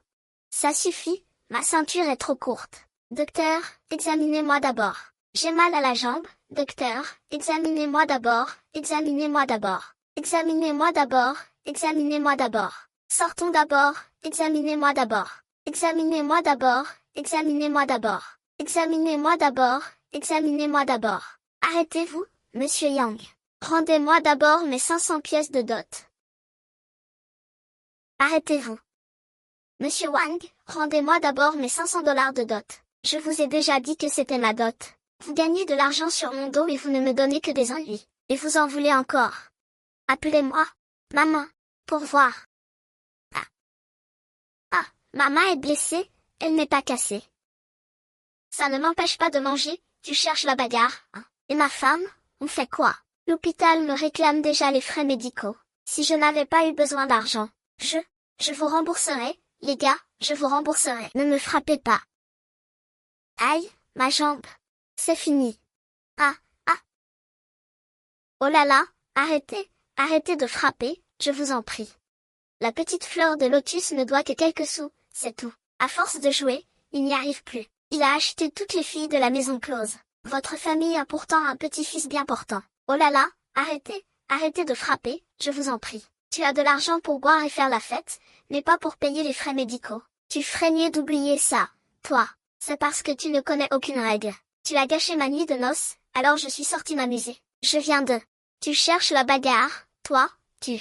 A: Ça suffit, ma ceinture est trop courte. Docteur, examinez-moi d'abord. J'ai mal à la jambe, docteur, examinez-moi d'abord, examinez-moi d'abord. Examinez-moi d'abord, examinez-moi d'abord. Sortons d'abord, examinez-moi d'abord. Examinez-moi d'abord, examinez-moi d'abord. Examinez-moi d'abord, examinez-moi d'abord. Arrêtez-vous, monsieur Yang. Rendez-moi d'abord mes 500 pièces de dot. Arrêtez-vous. Monsieur Wang, rendez-moi d'abord mes 500 dollars de dot. Je vous ai déjà dit que c'était ma dot. Vous gagnez de l'argent sur mon dos et vous ne me donnez que des ennuis. Et vous en voulez encore. Appelez-moi. Maman. Pour voir. Ah. Ah, ma main est blessée, elle n'est pas cassée. Ça ne m'empêche pas de manger, tu cherches la bagarre, hein. Et ma femme, on fait quoi? L'hôpital me réclame déjà les frais médicaux. Si je n'avais pas eu besoin d'argent, je vous rembourserai, les gars, je vous rembourserai. Ne me frappez pas. Aïe, ma jambe. C'est fini. Ah, ah. Oh là là, arrêtez, arrêtez de frapper, je vous en prie. La petite fleur de lotus ne doit que quelques sous, c'est tout. À force de jouer, il n'y arrive plus. Il a acheté toutes les filles de la maison close. Votre famille a pourtant un petit-fils bien portant. Oh là là, arrêtez, arrêtez de frapper, je vous en prie. Tu as de l'argent pour boire et faire la fête, mais pas pour payer les frais médicaux. Tu ferais mieux d'oublier ça, toi. C'est parce que tu ne connais aucune règle. Tu as gâché ma nuit de noces, alors je suis sortie m'amuser. Je viens de... Tu cherches la bagarre, toi, tu...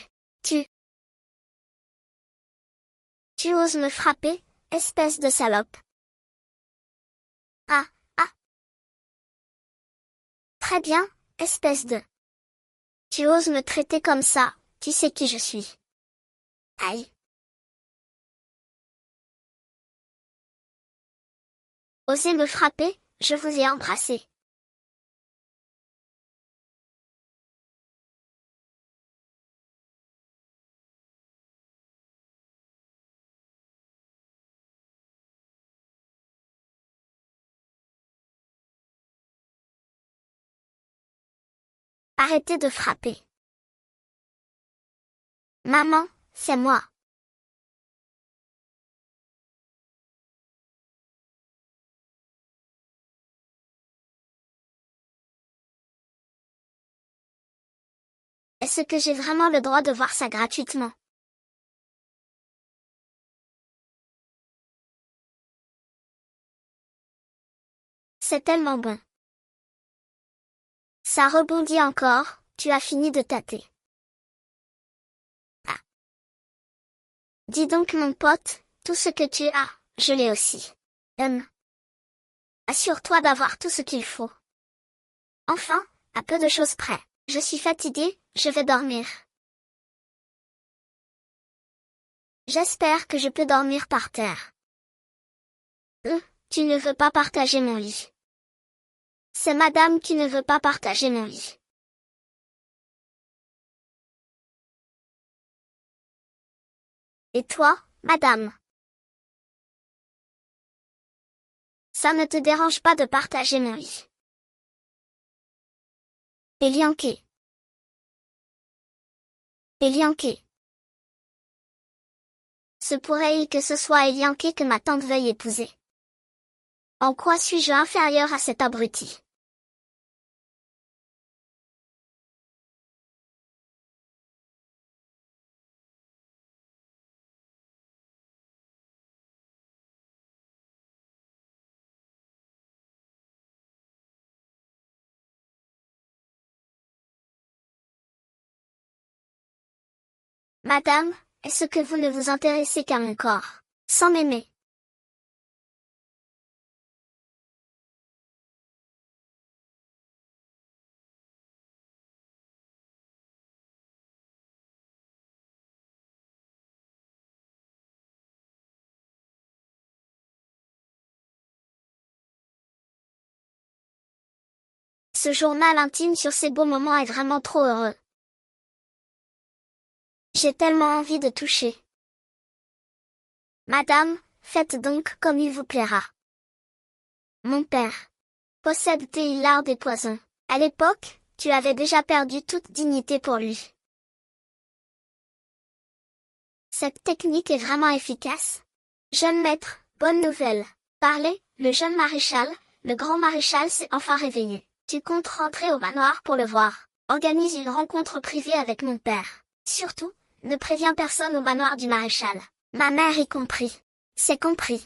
A: Tu oses me frapper, espèce de salope. Ah, ah. Très bien, espèce de... Tu oses me traiter comme ça, tu sais qui je suis. Aïe. Osez me frapper, je vous ai embrassé. Arrêtez de frapper. Maman, c'est moi. Est-ce que j'ai vraiment le droit de voir ça gratuitement? C'est tellement bon. Ça rebondit encore, tu as fini de tâter. Ah. Dis donc mon pote, tout ce que tu as, je l'ai aussi. Assure-toi d'avoir tout ce qu'il faut. Enfin, à peu de choses près. Je suis fatiguée, je vais dormir. J'espère que je peux dormir par terre. Tu ne veux pas partager mon lit. C'est madame qui ne veut pas partager mon lit. Et toi, madame? Ça ne te dérange pas de partager mon lit. Elianké. Elianké. Se pourrait-il que ce soit Elianké que ma tante veuille épouser? En quoi suis-je inférieur à cet abruti? Madame, est-ce que vous ne vous intéressez qu'à mon corps, sans m'aimer? Ce journal intime sur ces beaux moments est vraiment trop heureux. J'ai tellement envie de toucher. Madame, faites donc comme il vous plaira. Mon père possède des hillards des poisons. À l'époque, tu avais déjà perdu toute dignité pour lui. Cette technique est vraiment efficace. Jeune maître, bonne nouvelle. Parlez, le jeune maréchal, le grand maréchal s'est enfin réveillé. Tu comptes rentrer au manoir pour le voir. Organise une rencontre privée avec mon père. Surtout, ne préviens personne au manoir du maréchal. Ma mère y compris. C'est compris.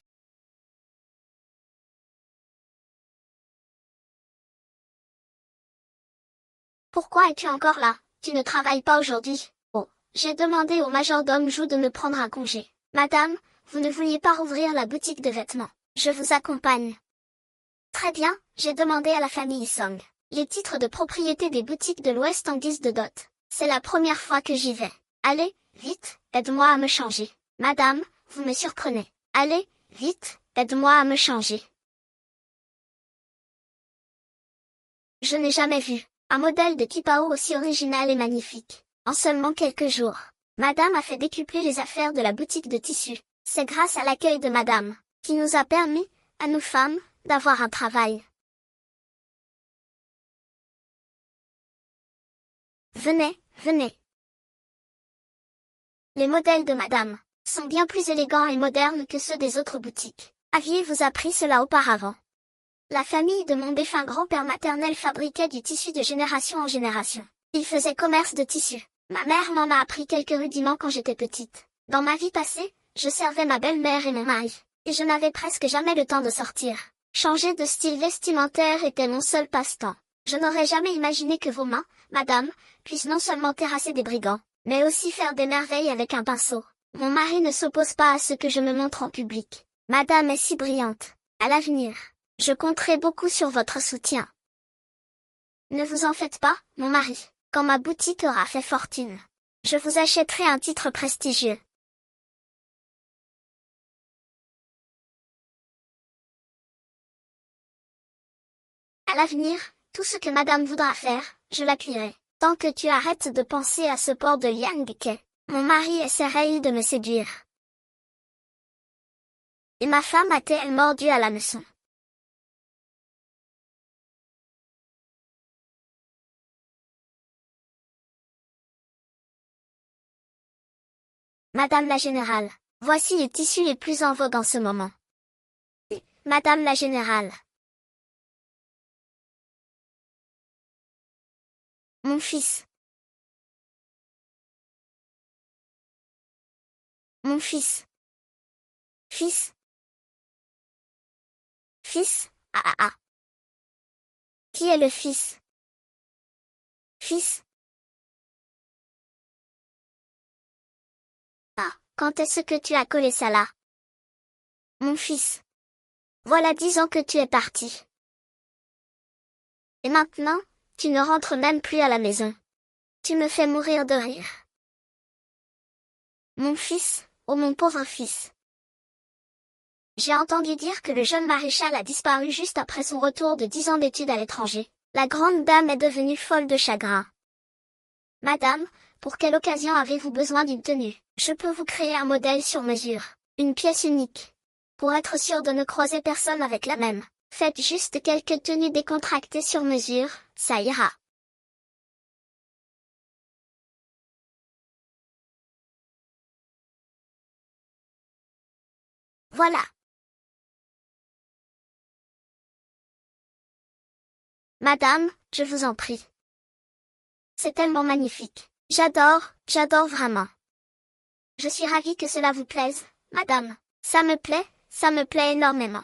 A: Pourquoi es-tu encore là? Tu ne travailles pas aujourd'hui. Oh, j'ai demandé au majordome Jou de me prendre un congé. Madame, vous ne vouliez pas rouvrir la boutique de vêtements. Je vous accompagne. Très bien, j'ai demandé à la famille Song les titres de propriété des boutiques de l'Ouest en guise de dot. C'est la première fois que j'y vais. Allez, vite, aide-moi à me changer. Madame, vous me surprenez. Allez, vite, aide-moi à me changer. Je n'ai jamais vu un modèle de kipao aussi original et magnifique. En seulement quelques jours, Madame a fait décupler les affaires de la boutique de tissus. C'est grâce à l'accueil de Madame, qui nous a permis, à nous femmes, d'avoir un travail. Venez, venez. Les modèles de Madame sont bien plus élégants et modernes que ceux des autres boutiques. Aviez-vous appris cela auparavant? La famille de mon défunt grand-père maternel fabriquait du tissu de génération en génération. Il faisait commerce de tissu. Ma mère m'en a appris quelques rudiments quand j'étais petite. Dans ma vie passée, je servais ma belle-mère et mon mari. Et je n'avais presque jamais le temps de sortir. Changer de style vestimentaire était mon seul passe-temps. Je n'aurais jamais imaginé que vos mains, madame, puissent non seulement terrasser des brigands, mais aussi faire des merveilles avec un pinceau. Mon mari ne s'oppose pas à ce que je me montre en public. Madame est si brillante. À l'avenir, je compterai beaucoup sur votre soutien. Ne vous en faites pas, mon mari. Quand ma boutique aura fait fortune, je vous achèterai un titre prestigieux. À l'avenir, tout ce que madame voudra faire, je l'appuierai. Tant que tu arrêtes de penser à ce port de Liangke, mon mari essaierait de me séduire. Et ma femme a-t-elle mordu à l'hameçon? Madame la générale, voici les tissus les plus en vogue en ce moment. Madame la générale. Mon fils. Mon fils. Fils. Fils. Ah ah ah. Qui est le fils? Fils. Ah, quand est-ce que tu as collé ça là? Mon fils. Voilà 10 ans que tu es parti. Et maintenant, tu ne rentres même plus à la maison. Tu me fais mourir de rire. Mon fils, oh mon pauvre fils. J'ai entendu dire que le jeune maréchal a disparu juste après son retour de 10 ans d'études à l'étranger. La grande dame est devenue folle de chagrin. Madame, pour quelle occasion avez-vous besoin d'une tenue? Je peux vous créer un modèle sur mesure. Une pièce unique. Pour être sûr de ne croiser personne avec la même, faites juste quelques tenues décontractées sur mesure, ça ira. Voilà. Madame, je vous en prie. C'est tellement magnifique. J'adore vraiment. Je suis ravie que cela vous plaise, madame. Ça me plaît énormément.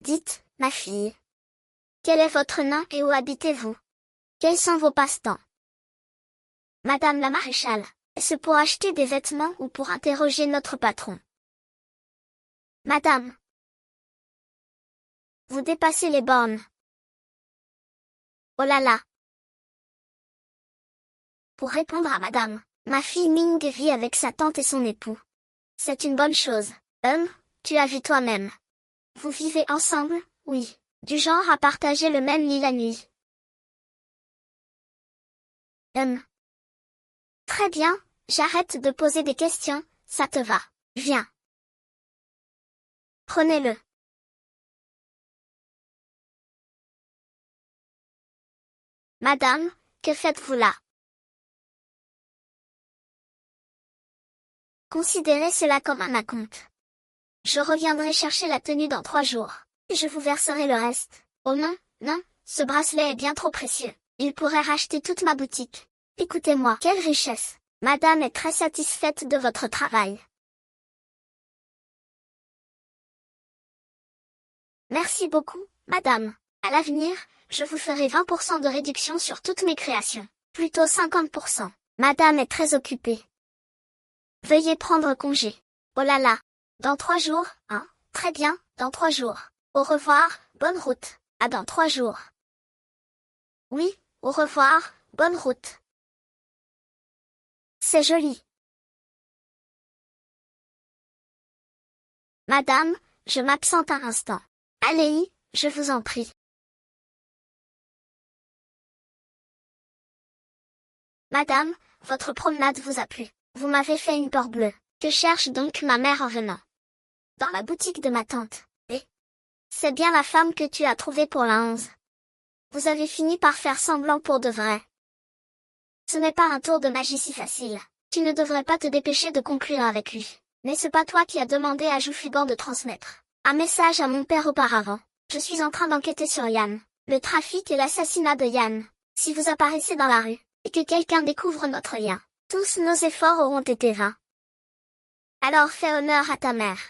A: Dites, ma fille. Quel est votre nom et où habitez-vous? Quels sont vos passe-temps? Madame la maréchale, est-ce pour acheter des vêtements ou pour interroger notre patron? Madame. Vous dépassez les bornes. Oh là là. Pour répondre à madame, ma fille Ming vit avec sa tante et son époux. C'est une bonne chose. Tu as vu toi-même. Vous vivez ensemble, oui. Du genre à partager le même lit la nuit. Très bien, j'arrête de poser des questions, ça te va. Viens. Prenez-le. Madame, que faites-vous là? Considérez cela comme un acompte. Je reviendrai chercher la tenue dans 3 jours. Et je vous verserai le reste. Oh non, non, ce bracelet est bien trop précieux. Il pourrait racheter toute ma boutique. Écoutez-moi, quelle richesse. Madame est très satisfaite de votre travail. Merci beaucoup, madame. À l'avenir, je vous ferai 20% de réduction sur toutes mes créations. Plutôt 50%. Madame est très occupée. Veuillez prendre congé. Oh là là. Dans 3 jours, hein? Très bien, dans 3 jours. Au revoir, bonne route. À dans 3 jours. Oui, au revoir, bonne route. C'est joli. Madame, je m'absente un instant. Allez-y, je vous en prie. Madame, votre promenade vous a plu. Vous m'avez fait une peur bleue. Que cherche donc ma mère en venant? Dans la boutique de ma tante. Et c'est bien la femme que tu as trouvée pour la 11. Vous avez fini par faire semblant pour de vrai. Ce n'est pas un tour de magie si facile. Tu ne devrais pas te dépêcher de conclure avec lui. N'est-ce pas toi qui as demandé à Joufigan de transmettre un message à mon père auparavant? Je suis en train d'enquêter sur Yann, le trafic et l'assassinat de Yann. Si vous apparaissez dans la rue, et que quelqu'un découvre notre lien, tous nos efforts auront été vains. Alors fais honneur à ta mère.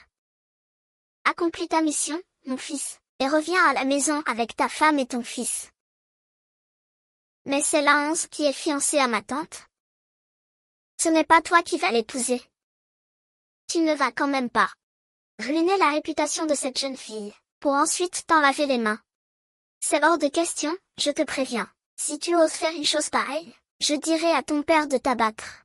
A: Accomplis ta mission, mon fils, et reviens à la maison avec ta femme et ton fils. Mais c'est la 11 qui est fiancée à ma tante. Ce n'est pas toi qui vas l'épouser. Tu ne vas quand même pas ruiner la réputation de cette jeune fille, pour ensuite t'en laver les mains. C'est hors de question, je te préviens. Si tu oses faire une chose pareille, je dirai à ton père de t'abattre.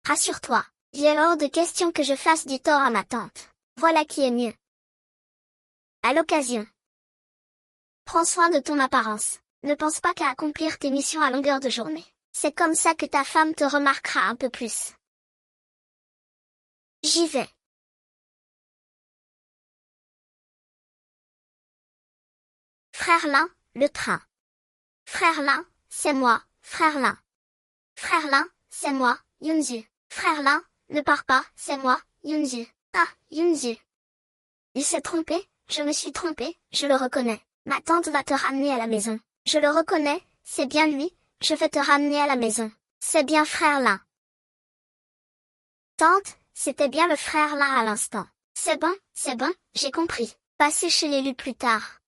A: Rassure-toi, il est hors de question que je fasse du tort à ma tante. Voilà qui est mieux. À l'occasion. Prends soin de ton apparence. Ne pense pas qu'à accomplir tes missions à longueur de journée. C'est comme ça que ta femme te remarquera un peu plus. J'y vais. Frère Lin, le train. Frère Lin, c'est moi, frère Lin. Frère Lin, c'est moi, Yunzu. Frère Lin, Ne pars pas, c'est moi, Yunji. Ah, Yunji. Il s'est trompé, je me suis trompée, je le reconnais. Ma tante va te ramener à la maison. Je le reconnais, c'est bien lui, je vais te ramener à la maison. C'est bien frère Lin. Tante, c'était bien le frère Lin à l'instant. C'est bon, j'ai compris. Passez chez l'élu plus tard.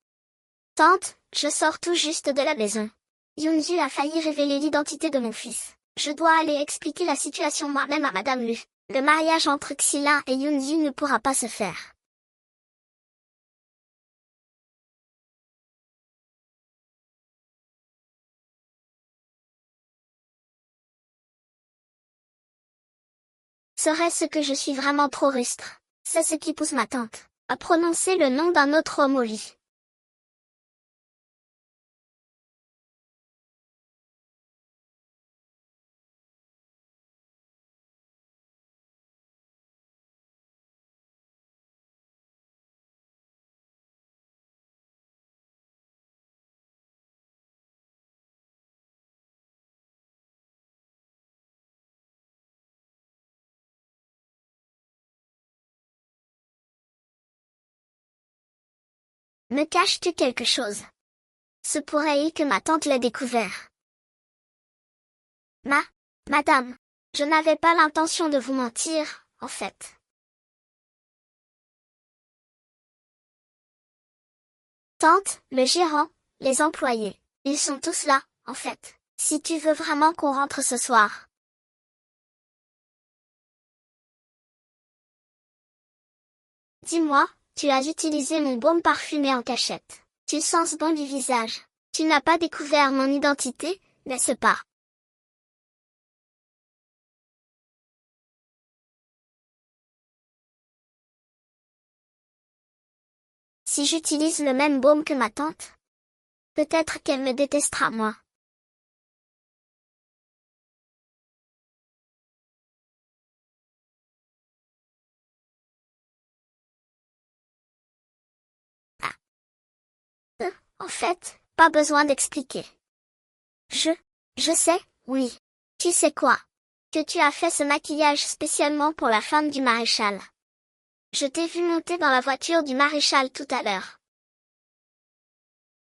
A: Tante, je sors tout juste de la maison. Yunju a failli révéler l'identité de mon fils. Je dois aller expliquer la situation moi-même à Madame Lu. Le mariage entre Xilin et Yunju ne pourra pas se faire. Serait-ce que je suis vraiment trop rustre? C'est ce qui pousse ma tante à prononcer le nom d'un autre homme au lit. Me caches-tu quelque chose? Se pourrait-il que ma tante l'ait découvert? Madame, je n'avais pas l'intention de vous mentir, en fait. Tante, le gérant, les employés, ils sont tous là, en fait. Si tu veux vraiment qu'on rentre ce soir. Dis-moi, tu as utilisé mon baume parfumé en cachette. Tu sens bon du visage. Tu n'as pas découvert mon identité, n'est-ce pas? Si j'utilise le même baume que ma tante, peut-être qu'elle me détestera moi. Ah, en fait, pas besoin d'expliquer. Je, je sais, oui. Tu sais quoi? Que tu as fait ce maquillage spécialement pour la femme du maréchal. Je t'ai vu monter dans la voiture du maréchal tout à l'heure.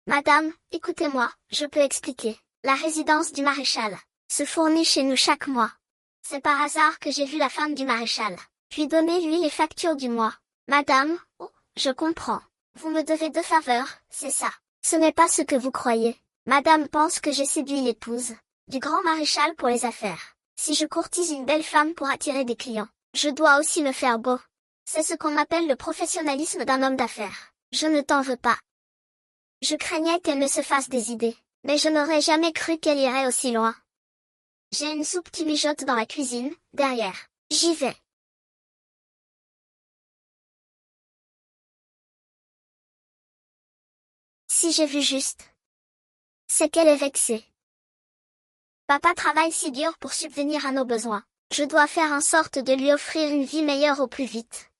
A: Madame, écoutez-moi, je peux expliquer. La résidence du maréchal se fournit chez nous chaque mois. C'est par hasard que j'ai vu la femme du maréchal. Puis donnez-lui les factures du mois. Madame, oh, je comprends. Vous me devez 2 faveurs, c'est ça. Ce n'est pas ce que vous croyez. Madame pense que j'ai séduit l'épouse du grand maréchal pour les affaires. Si je courtise une belle femme pour attirer des clients, je dois aussi me faire beau. C'est ce qu'on appelle le professionnalisme d'un homme d'affaires. Je ne t'en veux pas. Je craignais qu'elle ne se fasse des idées, mais je n'aurais jamais cru qu'elle irait aussi loin. J'ai une soupe qui mijote dans la cuisine, derrière. J'y vais. Si j'ai vu juste, c'est qu'elle est vexée. Papa travaille si dur pour subvenir à nos besoins. Je dois faire en sorte de lui offrir une vie meilleure au plus vite.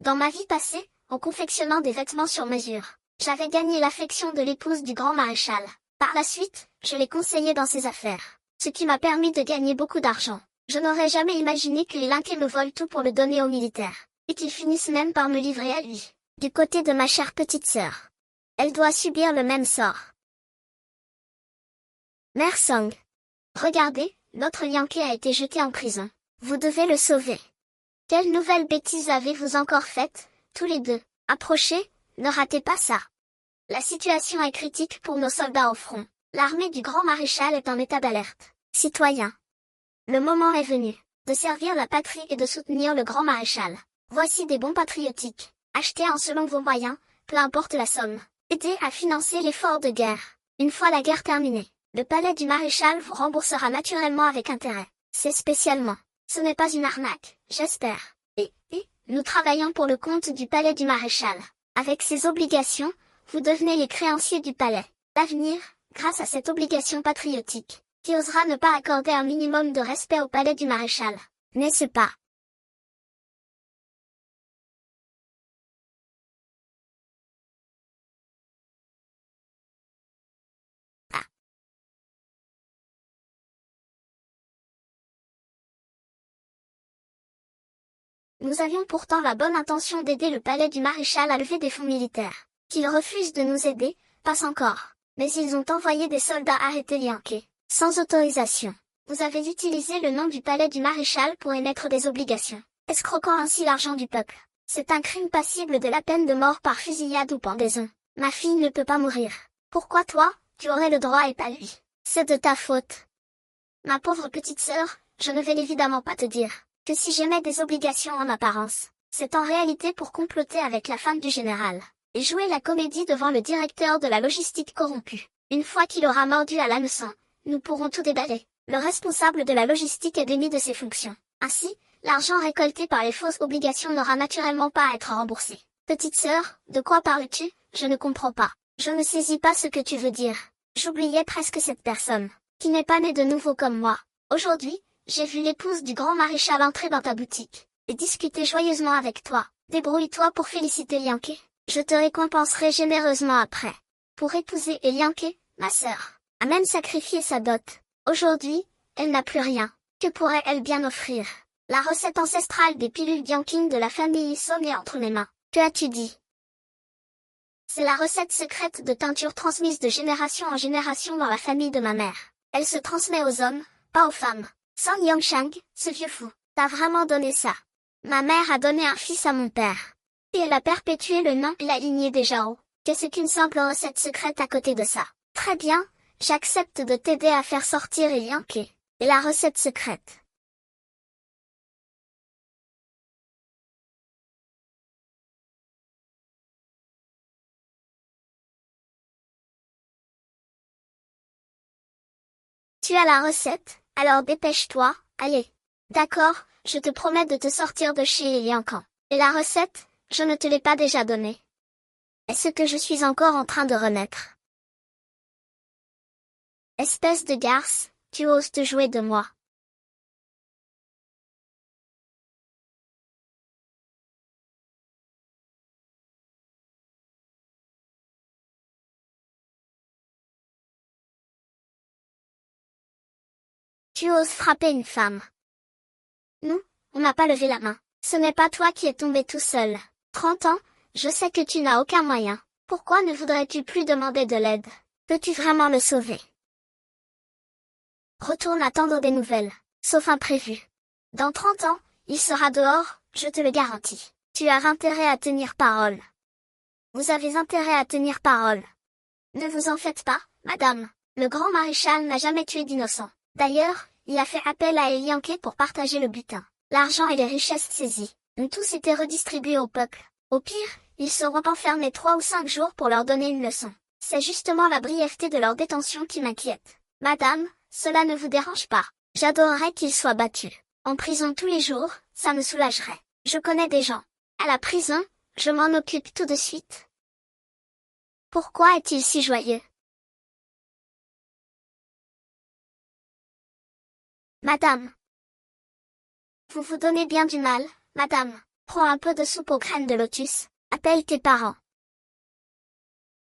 A: Dans ma vie passée, en confectionnant des vêtements sur mesure, j'avais gagné l'affection de l'épouse du grand maréchal. Par la suite, je l'ai conseillé dans ses affaires, ce qui m'a permis de gagner beaucoup d'argent. Je n'aurais jamais imaginé que les Linqués me volent tout pour le donner aux militaires, et qu'ils finissent même par me livrer à lui. Du côté de ma chère petite sœur, elle doit subir le même sort. Mère Song. Regardez, notre Yankee a été jeté en prison. Vous devez le sauver. Quelle nouvelle bêtise avez-vous encore faite, tous les deux? Approchez, ne ratez pas ça. La situation est critique pour nos soldats au front. L'armée du grand maréchal est en état d'alerte. Citoyens, le moment est venu de servir la patrie et de soutenir le grand maréchal. Voici des bons patriotiques. Achetez en selon vos moyens, peu importe la somme. Aidez à financer l'effort de guerre. Une fois la guerre terminée, le palais du maréchal vous remboursera naturellement avec intérêt. C'est spécialement. Ce n'est pas une arnaque, j'espère. Et, nous travaillons pour le compte du palais du maréchal. Avec ces obligations, vous devenez les créanciers du palais. L'avenir, grâce à cette obligation patriotique, qui osera ne pas accorder un minimum de respect au palais du maréchal, n'est-ce pas? Ah. Nous avions pourtant la bonne intention d'aider le palais du maréchal à lever des fonds militaires. Qu'ils refusent de nous aider, passe encore. Mais ils ont envoyé des soldats arrêter Yankee, sans autorisation. Vous avez utilisé le nom du palais du maréchal pour émettre des obligations, escroquant ainsi l'argent du peuple. C'est un crime passible de la peine de mort par fusillade ou pendaison. Ma fille ne peut pas mourir. Pourquoi toi, tu aurais le droit et pas lui? C'est de ta faute. Ma pauvre petite sœur, je ne vais évidemment pas te dire que si j'émets des obligations en apparence, c'est en réalité pour comploter avec la femme du général et jouer la comédie devant le directeur de la logistique corrompu. Une fois qu'il aura mordu à l'hameçon, nous pourrons tout déballer. Le responsable de la logistique est démis de ses fonctions. Ainsi, l'argent récolté par les fausses obligations n'aura naturellement pas à être remboursé. Petite sœur, de quoi parles-tu? Je ne comprends pas. Je ne saisis pas ce que tu veux dire. J'oubliais presque cette personne, qui n'est pas née de nouveau comme moi. Aujourd'hui, j'ai vu l'épouse du grand maréchal entrer dans ta boutique, et discuter joyeusement avec toi. Débrouille-toi pour féliciter Yankee. Je te récompenserai généreusement après. Pour épouser Yankee, ma sœur, a même sacrifié sa dot. Aujourd'hui, elle n'a plus rien. Que pourrait-elle bien offrir? La recette ancestrale des pilules Bianking de la famille Issom est entre mes mains. Que as-tu dit? C'est la recette secrète de teinture transmise de génération en génération dans la famille de ma mère. Elle se transmet aux hommes, pas aux femmes. Sang Yongshang, ce vieux fou, t'a vraiment donné ça. Ma mère a donné un fils à mon père. Et elle a perpétué le nom et la lignée des Zhao. Qu'est-ce qu'une simple recette secrète à côté de ça? Très bien, j'accepte de t'aider à faire sortir Yankee. Et la recette secrète. Tu as la recette, alors dépêche-toi, allez. D'accord, je te promets de te sortir de chez Yankan. Et la recette, je ne te l'ai pas déjà donnée. Est-ce que je suis encore en train de renaître? Espèce de garce, tu oses te jouer de moi. Tu oses frapper une femme. Non, on n'a pas levé la main. Ce n'est pas toi qui es tombé tout seul. 30 ans, je sais que tu n'as aucun moyen. Pourquoi ne voudrais-tu plus demander de l'aide? Peux-tu vraiment le sauver? Retourne attendre des nouvelles, sauf imprévu. Dans 30 ans, il sera dehors, je te le garantis. Tu as intérêt à tenir parole. Vous avez intérêt à tenir parole. Ne vous en faites pas, madame. Le grand maréchal n'a jamais tué d'innocents. D'ailleurs, il a fait appel à Yankee pour partager le butin. L'argent et les richesses saisies ont tous été redistribués au peuple. Au pire, ils seront enfermés 3 ou 5 jours pour leur donner une leçon. C'est justement la brièveté de leur détention qui m'inquiète. Madame, cela ne vous dérange pas. J'adorerais qu'ils soient battus. En prison tous les jours, ça me soulagerait. Je connais des gens. À la prison, je m'en occupe tout de suite. Pourquoi est-il si joyeux? Madame. Vous vous donnez bien du mal, madame. Prends un peu de soupe aux graines de lotus. Appelle tes parents.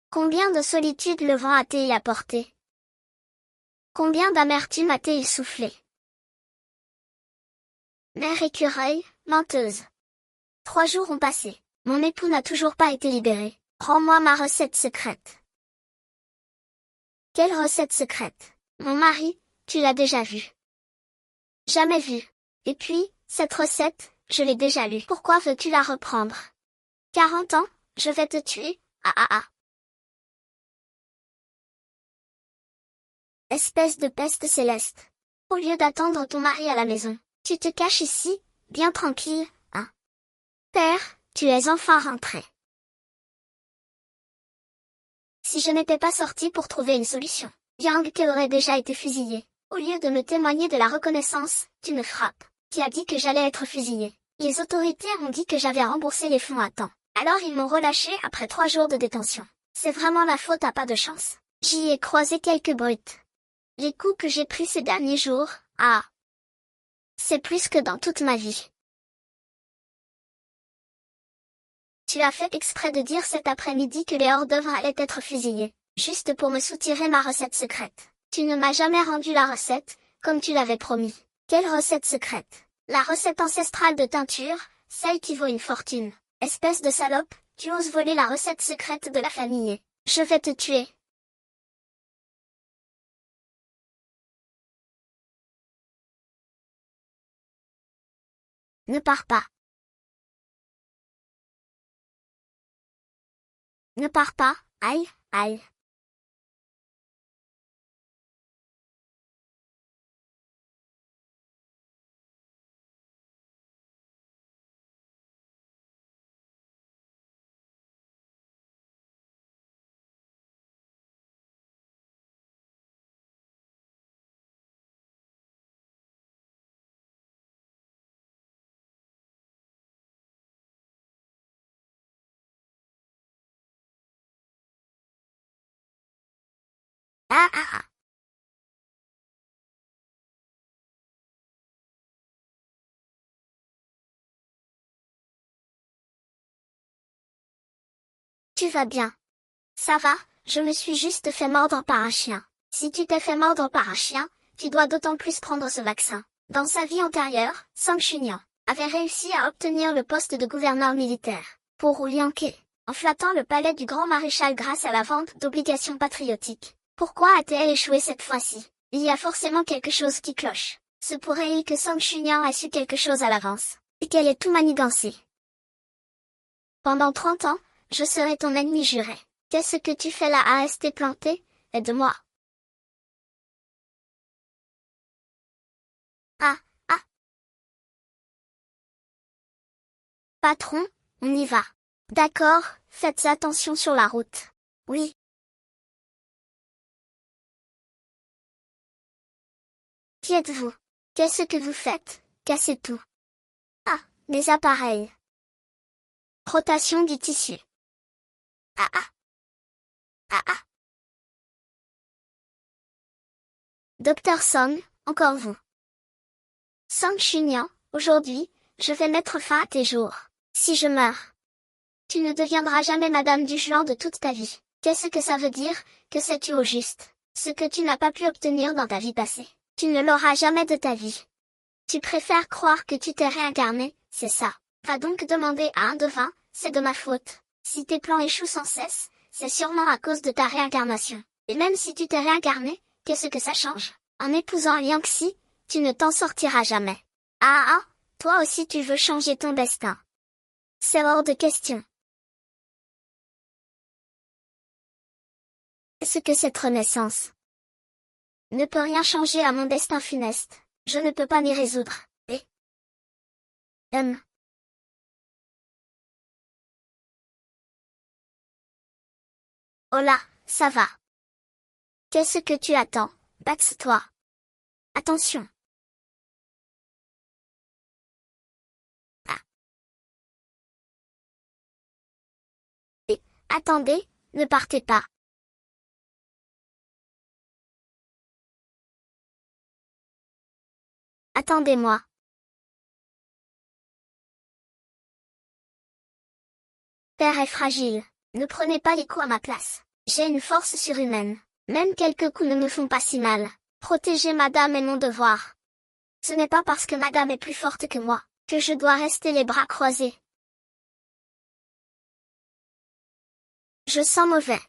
A: Combien de solitude le vent a-t-il apporté? Combien d'amertume a-t-il soufflé? Mère écureuil, menteuse. 3 jours ont passé. Mon époux n'a toujours pas été libéré. Rends-moi ma recette secrète. Quelle recette secrète? Mon mari, tu l'as déjà vue. Jamais vue. Et puis, cette recette, je l'ai déjà lue. Pourquoi veux-tu la reprendre? 40 ans, je vais te tuer, ah ah ah. Espèce de peste céleste. Au lieu d'attendre ton mari à la maison, tu te caches ici, bien tranquille, hein? Père, tu es enfin rentré. Si je n'étais pas sortie pour trouver une solution, Yankee aurait déjà été fusillé. Au lieu de me témoigner de la reconnaissance, tu me frappes. Tu as dit que j'allais être fusillé. Les autorités ont dit que j'avais remboursé les fonds à temps. Alors ils m'ont relâché après 3 jours de détention. C'est vraiment la faute à pas de chance. J'y ai croisé quelques brutes. Les coups que j'ai pris ces derniers jours, ah! C'est plus que dans toute ma vie. Tu as fait exprès de dire cet après-midi que les hors-d'œuvre allaient être fusillés, juste pour me soutirer ma recette secrète. Tu ne m'as jamais rendu la recette, comme tu l'avais promis. Quelle recette secrète? La recette ancestrale de teinture, ça équivaut une fortune. Espèce de salope, tu oses voler la recette secrète de la famille. Je vais te tuer. Ne pars pas. Ne pars pas, aïe, aïe. Ah ah ah. Tu vas bien. Ça va, je me suis juste fait mordre par un chien. Si tu t'es fait mordre par un chien, tu dois d'autant plus prendre ce vaccin. Dans sa vie antérieure, Sang Chunian avait réussi à obtenir le poste de gouverneur militaire pour Oulianké, en flattant le palais du grand maréchal grâce à la vente d'obligations patriotiques. Pourquoi a-t-elle échoué cette fois-ci? Il y a forcément quelque chose qui cloche. Se pourrait-il que Sang Chunian ait su quelque chose à l'avance, et qu'elle ait tout manigancé? Pendant 30 ans, je serai ton ennemi juré. Qu'est-ce que tu fais là à rester planté? Aide-moi. Ah, ah. Patron, on y va. D'accord, faites attention sur la route. Oui. Qui êtes-vous? Qu'est-ce que vous faites? Cassez tout. Ah, mes appareils. Rotation du tissu. Ah ah. Ah ah. Docteur Song, encore vous. Sang Chunian, aujourd'hui, je vais mettre fin à tes jours. Si je meurs, tu ne deviendras jamais Madame du Juan de toute ta vie. Qu'est-ce que ça veut dire? Que sais-tu au juste? Ce que tu n'as pas pu obtenir dans ta vie passée, tu ne l'auras jamais de ta vie. Tu préfères croire que tu t'es réincarné, c'est ça. Va donc demander à un devin, c'est de ma faute. Si tes plans échouent sans cesse, c'est sûrement à cause de ta réincarnation. Et même si tu t'es réincarné, qu'est-ce que ça change? En épousant Liang Xi, tu ne t'en sortiras jamais. Ah ah, toi aussi tu veux changer ton destin. C'est hors de question. Qu'est-ce que cette renaissance ne peut rien changer à mon destin funeste. Je ne peux pas m'y résoudre. Et oh là, ça va. Qu'est-ce que tu attends? Baxe-toi. Attention. Ah. Et, attendez, ne partez pas. Attendez-moi. Père est fragile. Ne prenez pas les coups à ma place. J'ai une force surhumaine. Même quelques coups ne me font pas si mal. Protéger madame est mon devoir. Ce n'est pas parce que madame est plus forte que moi, que je dois rester les bras croisés. Je sens mauvais.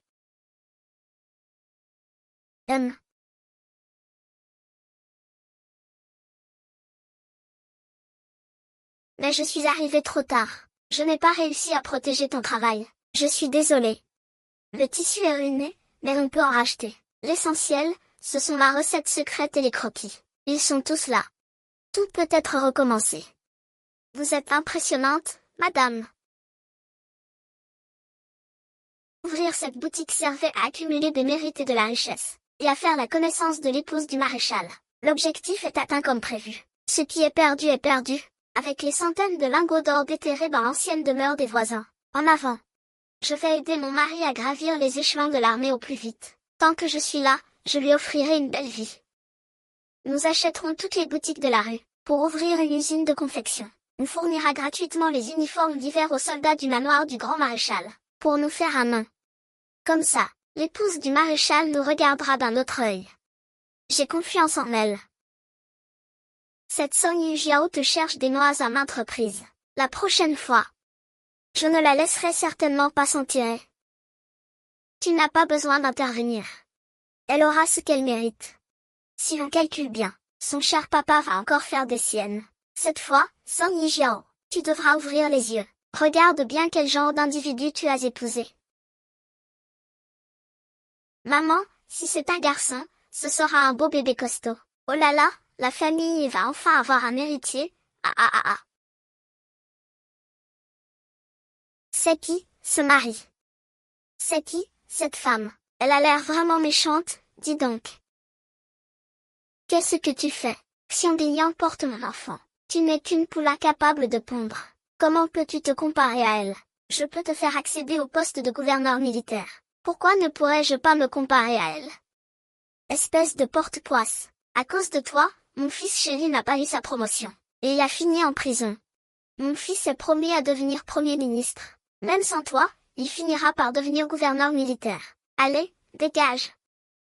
A: Mais je suis arrivée trop tard. Je n'ai pas réussi à protéger ton travail. Je suis désolée. Le tissu est ruiné, mais on peut en racheter. L'essentiel, ce sont ma recette secrète et les croquis. Ils sont tous là. Tout peut être recommencé. Vous êtes impressionnante, madame. Ouvrir cette boutique servait à accumuler des mérites et de la richesse, et à faire la connaissance de l'épouse du maréchal. L'objectif est atteint comme prévu. Ce qui est perdu, avec les centaines de lingots d'or déterrés dans l'ancienne demeure des voisins. En avant. Je vais aider mon mari à gravir les échelons de l'armée au plus vite. Tant que je suis là, je lui offrirai une belle vie. Nous achèterons toutes les boutiques de la rue, pour ouvrir une usine de confection. On fournira gratuitement les uniformes d'hiver aux soldats du manoir du grand maréchal, pour nous faire un nom. Comme ça, l'épouse du maréchal nous regardera d'un autre œil. J'ai confiance en elle. Cette Song Yujiao te cherche des noix à maintes reprises. La prochaine fois, je ne la laisserai certainement pas s'en tirer. Tu n'as pas besoin d'intervenir. Elle aura ce qu'elle mérite. Si on calcule bien, son cher papa va encore faire des siennes. Cette fois, Song Yijiao, tu devras ouvrir les yeux. Regarde bien quel genre d'individu tu as épousé. Maman, si c'est un garçon, ce sera un beau bébé costaud. Oh là là, la famille va enfin avoir un héritier. Ah ah ah ah. C'est qui, ce mari? C'est qui, cette femme? Elle a l'air vraiment méchante, dis donc. Qu'est-ce que tu fais? Xiangdian porte mon enfant. Tu n'es qu'une poule incapable de pondre. Comment peux-tu te comparer à elle? Je peux te faire accéder au poste de gouverneur militaire. Pourquoi ne pourrais-je pas me comparer à elle? Espèce de porte-poisse. À cause de toi, mon fils chéri n'a pas eu sa promotion. Et il a fini en prison. Mon fils est promis à devenir Premier ministre. Même sans toi, il finira par devenir gouverneur militaire. Allez, dégage.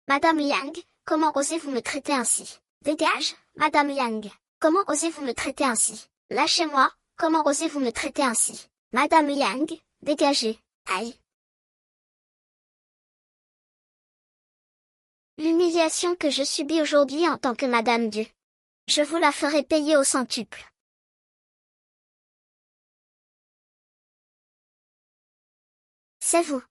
A: Madame Liang, comment osez-vous me traiter ainsi? Dégage, Madame Liang. Comment osez-vous me traiter ainsi? Lâchez-moi, comment osez-vous me traiter ainsi? Madame Liang, dégagez. Aïe. L'humiliation que je subis aujourd'hui en tant que Madame Du. Je vous la ferai payer au centuple. C'est vous.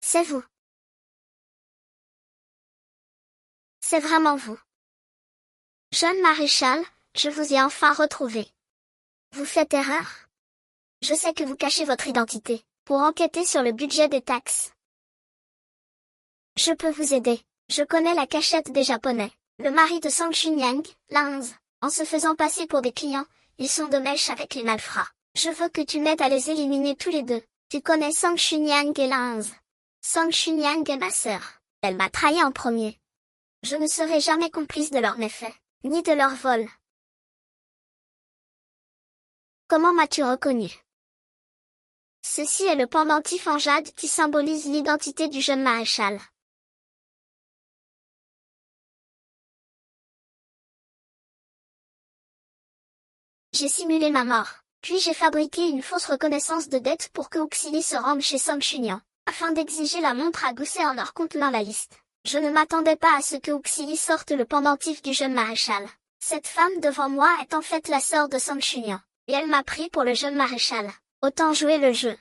A: C'est vous. C'est vraiment vous. Jeune maréchal, je vous ai enfin retrouvé. Vous faites erreur. Je sais que vous cachez votre identité, pour enquêter sur le budget des taxes. Je peux vous aider. Je connais la cachette des Japonais. Le mari de Sang Chunyang, Lanz. En se faisant passer pour des clients, ils sont de mèche avec les malfrats. Je veux que tu m'aides à les éliminer tous les deux. Tu connais Sang Chunyang et Lanz. Sang Chunyang est ma sœur. Elle m'a trahi en premier. Je ne serai jamais complice de leurs méfaits, ni de leur vol. Comment m'as-tu reconnu? Ceci est le pendentif en jade qui symbolise l'identité du jeune maréchal. J'ai simulé ma mort, puis j'ai fabriqué une fausse reconnaissance de dette pour que Uxili se rende chez Song Chunyan, afin d'exiger la montre à gousset en or contenant la liste. Je ne m'attendais pas à ce que Uxili sorte le pendentif du jeune maréchal. Cette femme devant moi est en fait la sœur de Song Chunyan, et elle m'a pris pour le jeune maréchal. Autant jouer le jeu.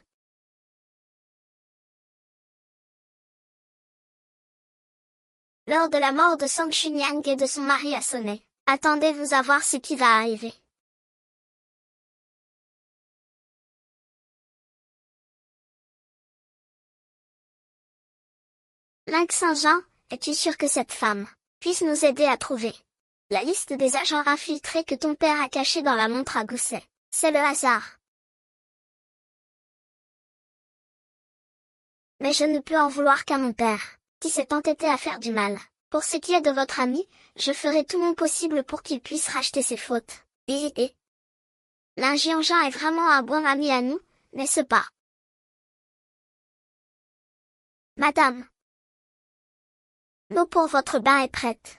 A: L'heure de la mort de Song Chunyang et de son mari a sonné. Attendez-vous à voir ce qui va arriver. Link Saint-Jean, es-tu sûr que cette femme puisse nous aider à trouver la liste des agents infiltrés que ton père a cachés dans la montre à gousset? C'est le hasard. Mais je ne peux en vouloir qu'à mon père, qui s'est entêté à faire du mal. Pour ce qui est de votre ami, je ferai tout mon possible pour qu'il puisse racheter ses fautes. Et Lin Jianjean est vraiment un bon ami à nous, n'est-ce pas? Madame, l'eau pour votre bain est prête.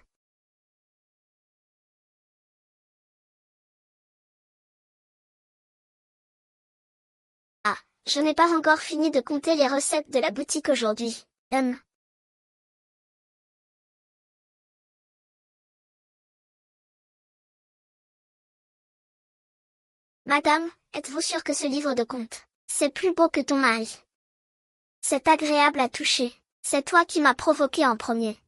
A: Ah, je n'ai pas encore fini de compter les recettes de la boutique aujourd'hui. Madame, êtes-vous sûre que ce livre de contes, c'est plus beau que ton mari? C'est agréable à toucher. C'est toi qui m'as provoqué en premier.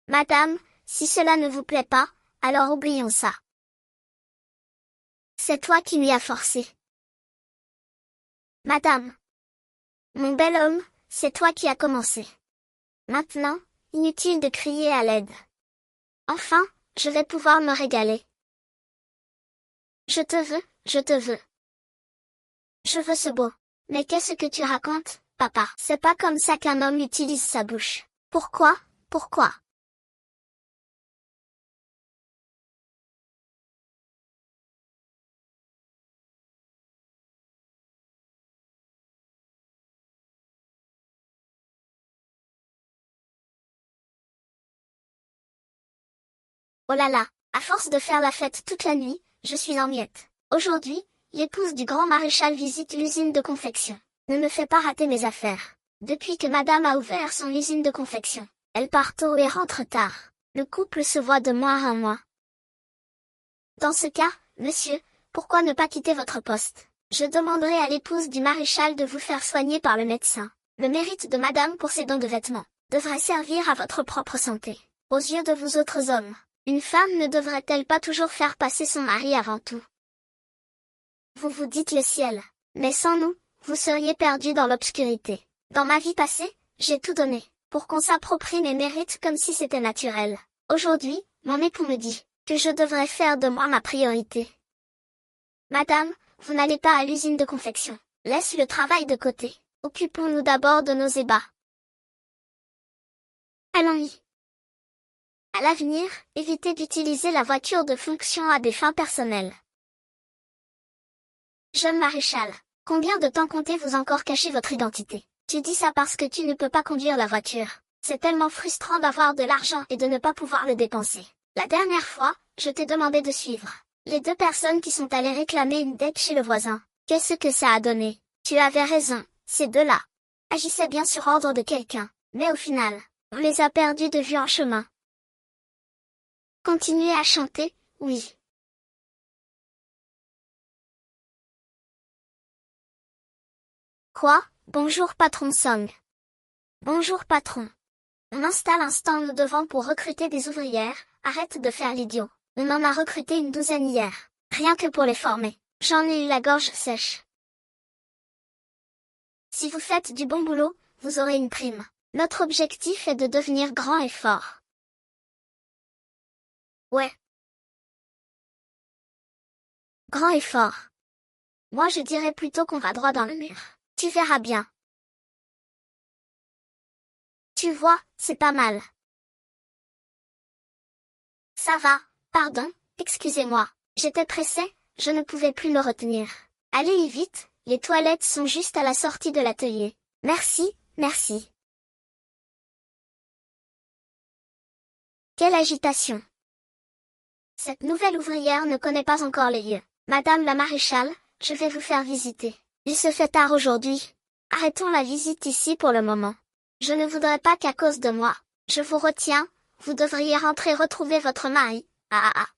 A: Madame, si cela ne vous plaît pas, alors oublions ça. C'est toi qui m'y as forcé. Madame, mon bel homme, c'est toi qui as commencé. Maintenant, inutile de crier à l'aide. Enfin, je vais pouvoir me régaler. Je te veux, je te veux. Je veux ce beau. Mais qu'est-ce que tu racontes, papa? C'est pas comme ça qu'un homme utilise sa bouche. Pourquoi? Pourquoi? Oh là là, à force de faire la fête toute la nuit, je suis en miettes. Aujourd'hui, l'épouse du grand maréchal visite l'usine de confection. Ne me fais pas rater mes affaires. Depuis que madame a ouvert son usine de confection, elle part tôt et rentre tard. Le couple se voit de mois en mois. Dans ce cas, monsieur, pourquoi ne pas quitter votre poste? Je demanderai à l'épouse du maréchal de vous faire soigner par le médecin. Le mérite de madame pour ses dons de vêtements devrait servir à votre propre santé. Aux yeux de vous autres hommes, une femme ne devrait-elle pas toujours faire passer son mari avant tout? Vous vous dites le ciel, mais sans nous, vous seriez perdus dans l'obscurité. Dans ma vie passée, j'ai tout donné, pour qu'on s'approprie mes mérites comme si c'était naturel. Aujourd'hui, mon époux me dit que je devrais faire de moi ma priorité. Madame, vous n'allez pas à l'usine de confection. Laisse le travail de côté. Occupons-nous d'abord de nos ébats. Allons-y. À l'avenir, évitez d'utiliser la voiture de fonction à des fins personnelles. Jeune maréchal, combien de temps comptez-vous encore cacher votre identité? Tu dis ça parce que tu ne peux pas conduire la voiture. C'est tellement frustrant d'avoir de l'argent et de ne pas pouvoir le dépenser. La dernière fois, je t'ai demandé de suivre les deux personnes qui sont allées réclamer une dette chez le voisin. Qu'est-ce que ça a donné? Tu avais raison, ces deux-là agissaient bien sur ordre de quelqu'un, mais au final, on les a perdus de vue en chemin. Continuez à chanter, oui. Quoi? Bonjour patron Song. Bonjour patron. On installe un stand devant pour recruter des ouvrières, arrête de faire l'idiot. On en a recruté une douzaine hier. Rien que pour les former. J'en ai eu la gorge sèche. Si vous faites du bon boulot, vous aurez une prime. Notre objectif est de devenir grand et fort. Ouais. Grand et fort. Moi je dirais plutôt qu'on va droit dans le mur. Tu verras bien. Tu vois, c'est pas mal. Ça va, pardon, excusez-moi. J'étais pressée, je ne pouvais plus me retenir. Allez vite, les toilettes sont juste à la sortie de l'atelier. Merci, merci. Quelle agitation. Cette nouvelle ouvrière ne connaît pas encore les lieux. Madame la maréchale, je vais vous faire visiter. Il se fait tard aujourd'hui. Arrêtons la visite ici pour le moment. Je ne voudrais pas qu'à cause de moi, je vous retiens, vous devriez rentrer retrouver votre mari. Ah ah ah.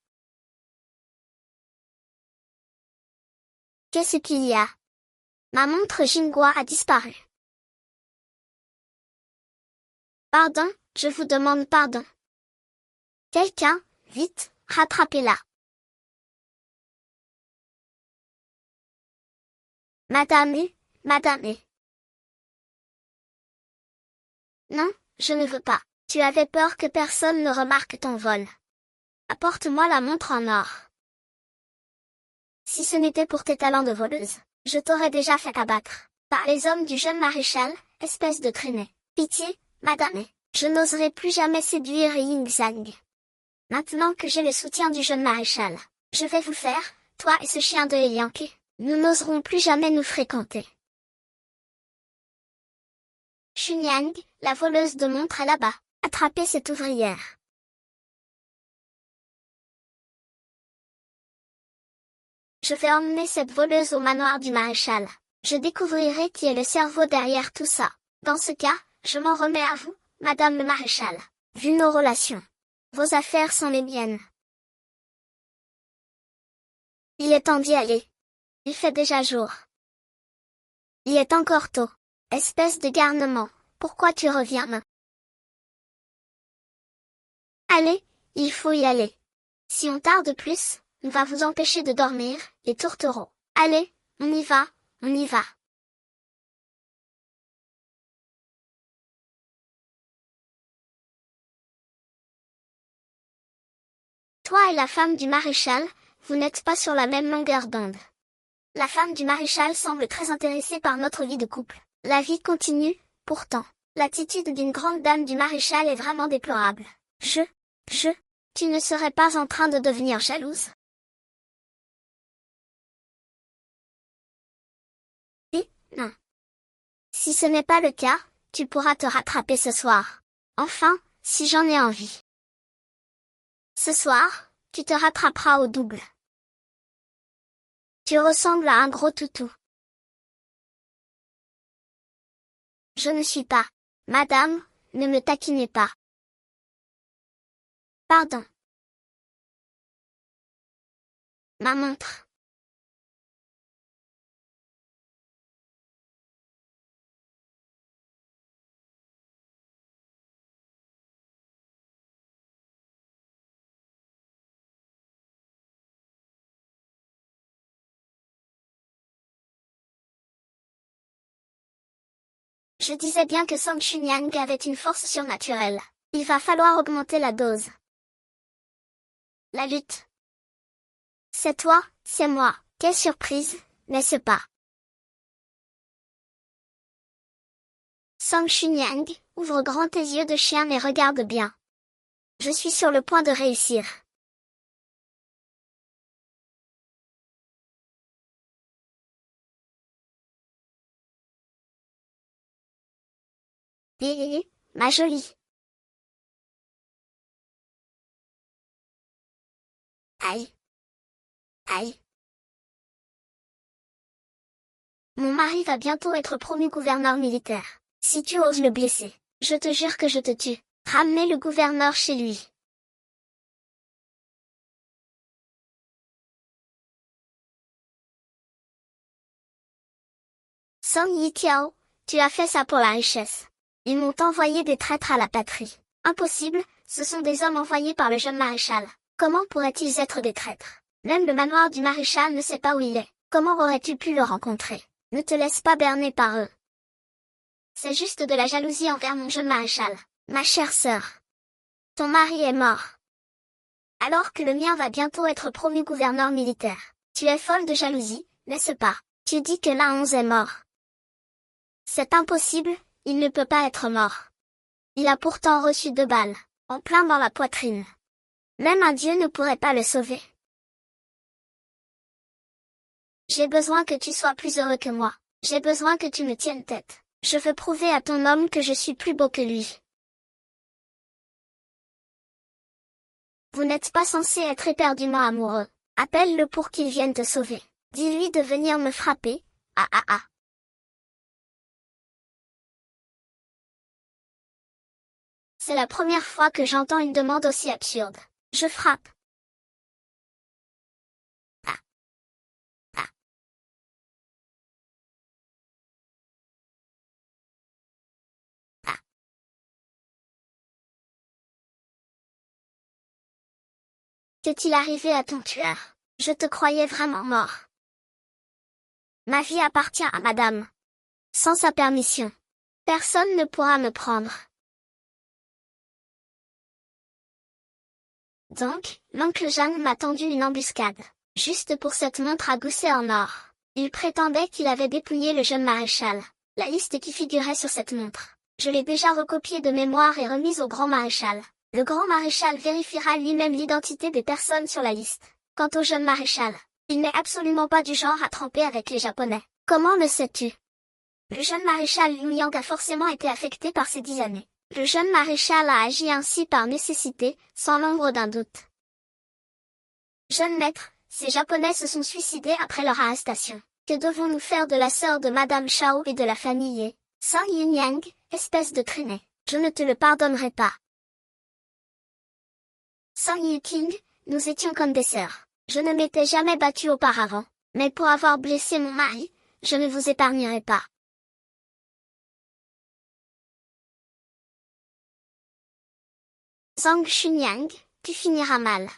A: Qu'est-ce qu'il y a? Ma montre Jinghua a disparu. Pardon, je vous demande pardon. Quelqu'un, vite, rattrapez-la. Madame. Non, je ne veux pas. Tu avais peur que personne ne remarque ton vol. Apporte-moi la montre en or. Si ce n'était pour tes talents de voleuse, je t'aurais déjà fait abattre par les hommes du jeune maréchal, espèce de traînée. Pitié, madame, je n'oserai plus jamais séduire Ying Zhang. Maintenant que j'ai le soutien du jeune maréchal, je vais vous faire, toi et ce chien de Yankee, nous n'oserons plus jamais nous fréquenter. Xunyang, la voleuse de montres est là-bas. Attrapez cette ouvrière. Je vais emmener cette voleuse au manoir du maréchal. Je découvrirai qui est le cerveau derrière tout ça. Dans ce cas, je m'en remets à vous, madame le maréchal. Vu nos relations, vos affaires sont les miennes. Il est temps d'y aller. Il fait déjà jour. Il est encore tôt. Espèce de garnement, pourquoi tu reviens? Allez, il faut y aller. Si on tarde plus, on va vous empêcher de dormir, les tourtereaux. Allez, on y va, on y va. Toi et la femme du maréchal, vous n'êtes pas sur la même longueur d'onde. La femme du maréchal semble très intéressée par notre vie de couple. La vie continue, pourtant. L'attitude d'une grande dame du maréchal est vraiment déplorable. Tu ne serais pas en train de devenir jalouse? Non. Si ce n'est pas le cas, tu pourras te rattraper ce soir. Enfin, si j'en ai envie. Ce soir, tu te rattraperas au double. Tu ressembles à un gros toutou. Je ne suis pas. Madame, ne me taquinez pas. Pardon. Ma montre. Je disais bien que Song Chunyang avait une force surnaturelle. Il va falloir augmenter la dose. La lutte. C'est toi, c'est moi. Quelle surprise, n'est-ce pas? Song Chunyang, ouvre grand tes yeux de chien et regarde bien. Je suis sur le point de réussir. Hé, ma jolie. Aïe. Aïe. Mon mari va bientôt être promu gouverneur militaire. Si tu oses le blesser, je te jure que je te tue. Ramenez le gouverneur chez lui. Song Yitiao, tu as fait ça pour la richesse. Ils m'ont envoyé des traîtres à la patrie. Impossible, ce sont des hommes envoyés par le jeune maréchal. Comment pourraient-ils être des traîtres? Même le manoir du maréchal ne sait pas où il est. Comment aurais-tu pu le rencontrer? Ne te laisse pas berner par eux. C'est juste de la jalousie envers mon jeune maréchal. Ma chère sœur. Ton mari est mort. Alors que le mien va bientôt être promu gouverneur militaire. Tu es folle de jalousie, n'est-ce pas? Tu dis que la 11 est mort. C'est impossible, il ne peut pas être mort. Il a pourtant reçu 2 balles, en plein dans la poitrine. Même un dieu ne pourrait pas le sauver. J'ai besoin que tu sois plus heureux que moi. J'ai besoin que tu me tiennes tête. Je veux prouver à ton homme que je suis plus beau que lui. Vous n'êtes pas censé être éperdument amoureux. Appelle-le pour qu'il vienne te sauver. Dis-lui de venir me frapper. Ah ah ah. C'est la première fois que j'entends une demande aussi absurde. Je frappe. Ah. Ah. Ah. Qu'est-il arrivé à ton tueur? Je te croyais vraiment mort. Ma vie appartient à madame. Sans sa permission, personne ne pourra me prendre. Donc, l'oncle Jeanne m'a tendu une embuscade. Juste pour cette montre à gousset en or. Il prétendait qu'il avait dépouillé le jeune maréchal. La liste qui figurait sur cette montre. Je l'ai déjà recopiée de mémoire et remise au grand maréchal. Le grand maréchal vérifiera lui-même l'identité des personnes sur la liste. Quant au jeune maréchal, il n'est absolument pas du genre à tremper avec les Japonais. Comment le sais-tu? Le jeune maréchal Liu Yang a forcément été affecté par ces 10 années. Le jeune maréchal a agi ainsi par nécessité, sans l'ombre d'un doute. Jeune maître, ces Japonais se sont suicidés après leur arrestation. Que devons-nous faire de la sœur de Madame Shao et de la famille Ye? Sang Yunyang, espèce de traînée. Je ne te le pardonnerai pas. Sang Yuking, nous étions comme des sœurs. Je ne m'étais jamais battue auparavant, mais pour avoir blessé mon mari, je ne vous épargnerai pas. Zhang Xunyang, tu finiras mal.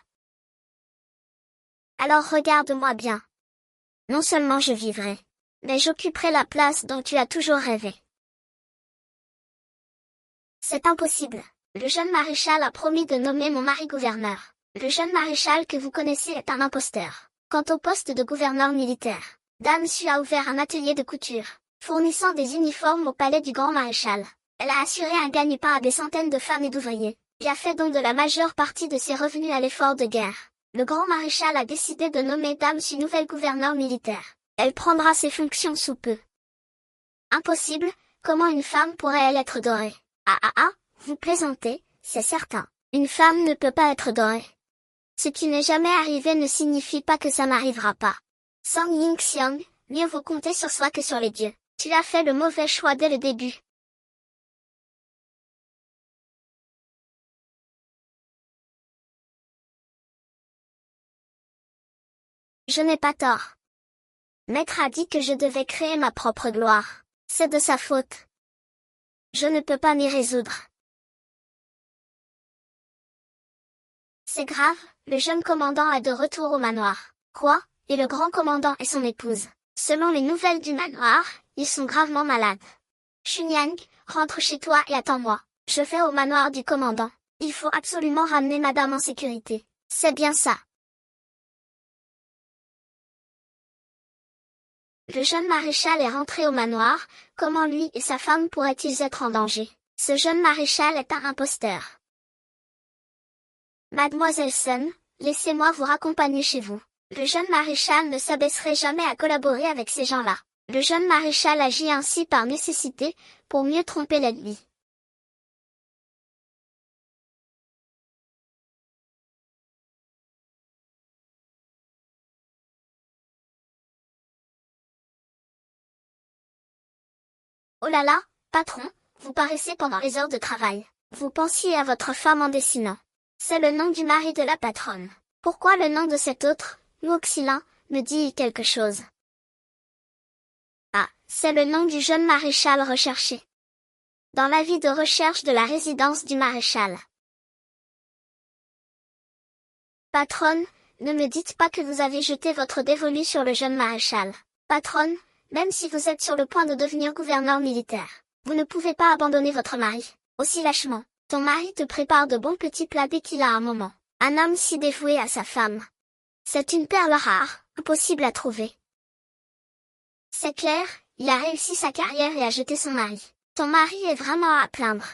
A: Alors regarde-moi bien. Non seulement je vivrai, mais j'occuperai la place dont tu as toujours rêvé. C'est impossible. Le jeune maréchal a promis de nommer mon mari gouverneur. Le jeune maréchal que vous connaissez est un imposteur. Quant au poste de gouverneur militaire, Dame Su a ouvert un atelier de couture, fournissant des uniformes au palais du grand maréchal. Elle a assuré un gagne-pain à des centaines de femmes et d'ouvriers, et a fait don de la majeure partie de ses revenus à l'effort de guerre. Le grand maréchal a décidé de nommer Dame Su nouvelle gouverneure militaire. Elle prendra ses fonctions sous peu. Impossible, comment une femme pourrait-elle être dorée? Ah ah ah, vous plaisantez, c'est certain. Une femme ne peut pas être dorée. Ce qui n'est jamais arrivé ne signifie pas que ça n'arrivera pas. Sang Ying-xiang, mieux vaut compter sur soi que sur les dieux. Tu as fait le mauvais choix dès le début. Je n'ai pas tort. Maître a dit que je devais créer ma propre gloire. C'est de sa faute. Je ne peux pas m'y résoudre. C'est grave, le jeune commandant est de retour au manoir. Quoi? Et le grand commandant et son épouse. Selon les nouvelles du manoir, ils sont gravement malades. Xunyang, rentre chez toi et attends-moi. Je vais au manoir du commandant. Il faut absolument ramener madame en sécurité. C'est bien ça. Le jeune maréchal est rentré au manoir, comment lui et sa femme pourraient-ils être en danger? Ce jeune maréchal est un imposteur. Mademoiselle Sun, laissez-moi vous raccompagner chez vous. Le jeune maréchal ne s'abaisserait jamais à collaborer avec ces gens-là. Le jeune maréchal agit ainsi par nécessité, pour mieux tromper l'ennemi. Oh là là, patron, vous paraissez pendant les heures de travail. Vous pensiez à votre femme en dessinant. C'est le nom du mari de la patronne. Pourquoi le nom de cet autre, Luoxilin, me dit quelque chose? Ah, c'est le nom du jeune maréchal recherché. Dans l'avis de recherche de la résidence du maréchal. Patronne, ne me dites pas que vous avez jeté votre dévolu sur le jeune maréchal. Patronne, même si vous êtes sur le point de devenir gouverneur militaire, vous ne pouvez pas abandonner votre mari, aussi lâchement. Ton mari te prépare de bons petits plats dès qu'il a un moment. Un homme si dévoué à sa femme. C'est une perle rare, impossible à trouver. C'est clair, il a réussi sa carrière et a jeté son mari. Ton mari est vraiment à plaindre.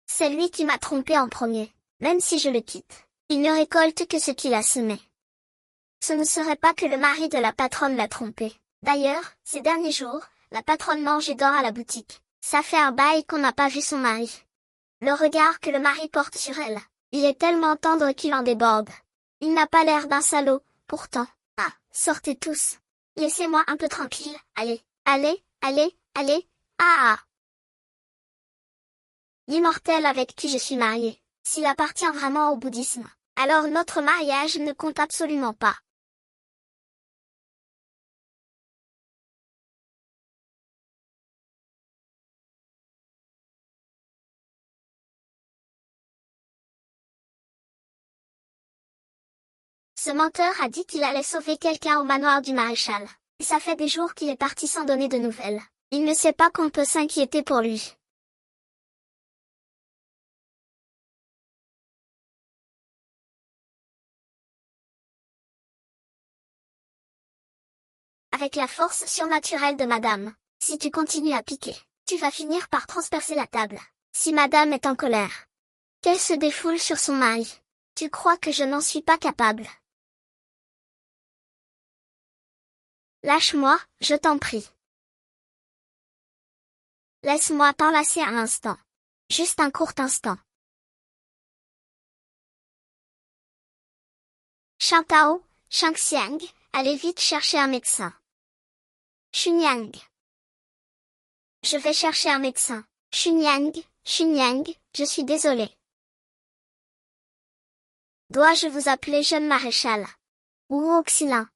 A: C'est lui qui m'a trompé en premier. Même si je le quitte, il ne récolte que ce qu'il a semé. Ce ne serait pas que le mari de la patronne l'a trompé. D'ailleurs, ces derniers jours, la patronne mange et dort à la boutique. Ça fait un bail qu'on n'a pas vu son mari. Le regard que le mari porte sur elle, il est tellement tendre qu'il en déborde. Il n'a pas l'air d'un salaud, pourtant. Ah, sortez tous. Laissez-moi un peu tranquille, allez, allez, allez, allez, ah ah. L'immortel avec qui je suis mariée, s'il appartient vraiment au bouddhisme, alors notre mariage ne compte absolument pas. Ce menteur a dit qu'il allait sauver quelqu'un au manoir du maréchal. Et ça fait des jours qu'il est parti sans donner de nouvelles. Il ne sait pas qu'on peut s'inquiéter pour lui. Avec la force surnaturelle de madame, si tu continues à piquer, tu vas finir par transpercer la table. Si madame est en colère, qu'elle se défoule sur son mari. Tu crois que je n'en suis pas capable? Lâche-moi, je t'en prie. Laisse-moi t'enlacer un instant. Juste un court instant. Shantao, Shangxiang, allez vite chercher un médecin. Xunyang. Je vais chercher un médecin. Xunyang, Xunyang, je suis désolé. Dois-je vous appeler jeune maréchal? Ou Oxylin?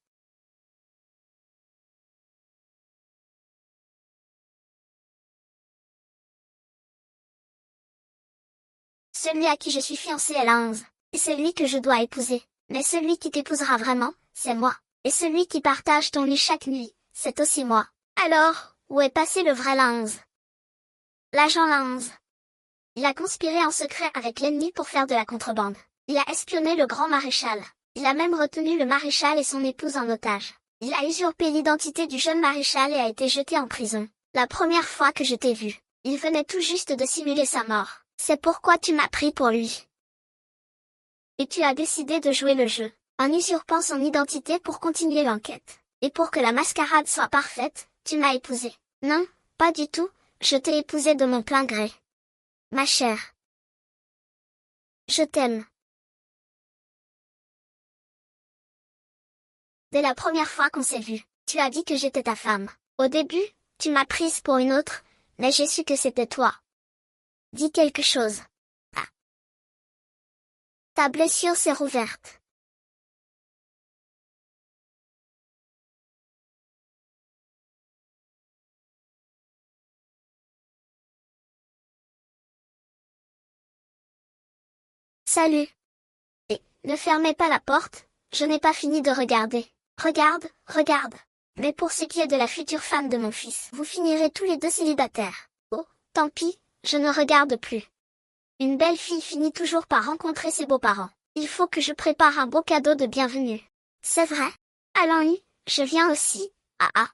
A: Celui à qui je suis fiancée est Linz, et celui que je dois épouser. Mais celui qui t'épousera vraiment, c'est moi. Et celui qui partage ton lit chaque nuit, c'est aussi moi. Alors, où est passé le vrai Linz? L'agent Linz. Il a conspiré en secret avec l'ennemi pour faire de la contrebande. Il a espionné le grand maréchal. Il a même retenu le maréchal et son épouse en otage. Il a usurpé l'identité du jeune maréchal et a été jeté en prison. La première fois que je t'ai vu, il venait tout juste de simuler sa mort. C'est pourquoi tu m'as pris pour lui. Et tu as décidé de jouer le jeu, en usurpant son identité pour continuer l'enquête. Et pour que la mascarade soit parfaite, tu m'as épousé. Non, pas du tout, je t'ai épousé de mon plein gré. Ma chère. Je t'aime. Dès la première fois qu'on s'est vu, tu as dit que j'étais ta femme. Au début, tu m'as prise pour une autre, mais j'ai su que c'était toi. Dis quelque chose. Ah. Ta blessure s'est rouverte. Salut. Et, ne fermez pas la porte, je n'ai pas fini de regarder. Regarde, regarde. Mais pour ce qui est de la future femme de mon fils, vous finirez tous les deux célibataires. Oh, tant pis, je ne regarde plus. Une belle fille finit toujours par rencontrer ses beaux-parents. Il faut que je prépare un beau cadeau de bienvenue. C'est vrai? Allons-y, je viens aussi. Ah ah.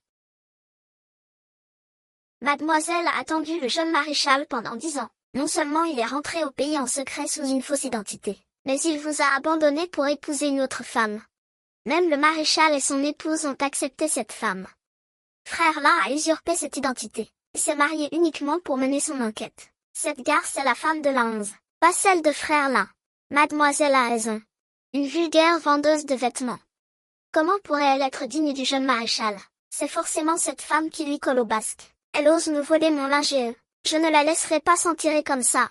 A: Mademoiselle a attendu le jeune maréchal pendant 10 ans. Non seulement il est rentré au pays en secret sous une fausse identité, mais il vous a abandonné pour épouser une autre femme. Même le maréchal et son épouse ont accepté cette femme. Frère Lin a usurpé cette identité. Il s'est marié uniquement pour mener son enquête. Cette garce est la femme de Lanz, pas celle de frère Lin. Mademoiselle a raison. Une vulgaire vendeuse de vêtements. Comment pourrait-elle être digne du jeune maréchal? C'est forcément cette femme qui lui colle au basque. Elle ose me voler mon linge et je ne la laisserai pas s'en tirer comme ça,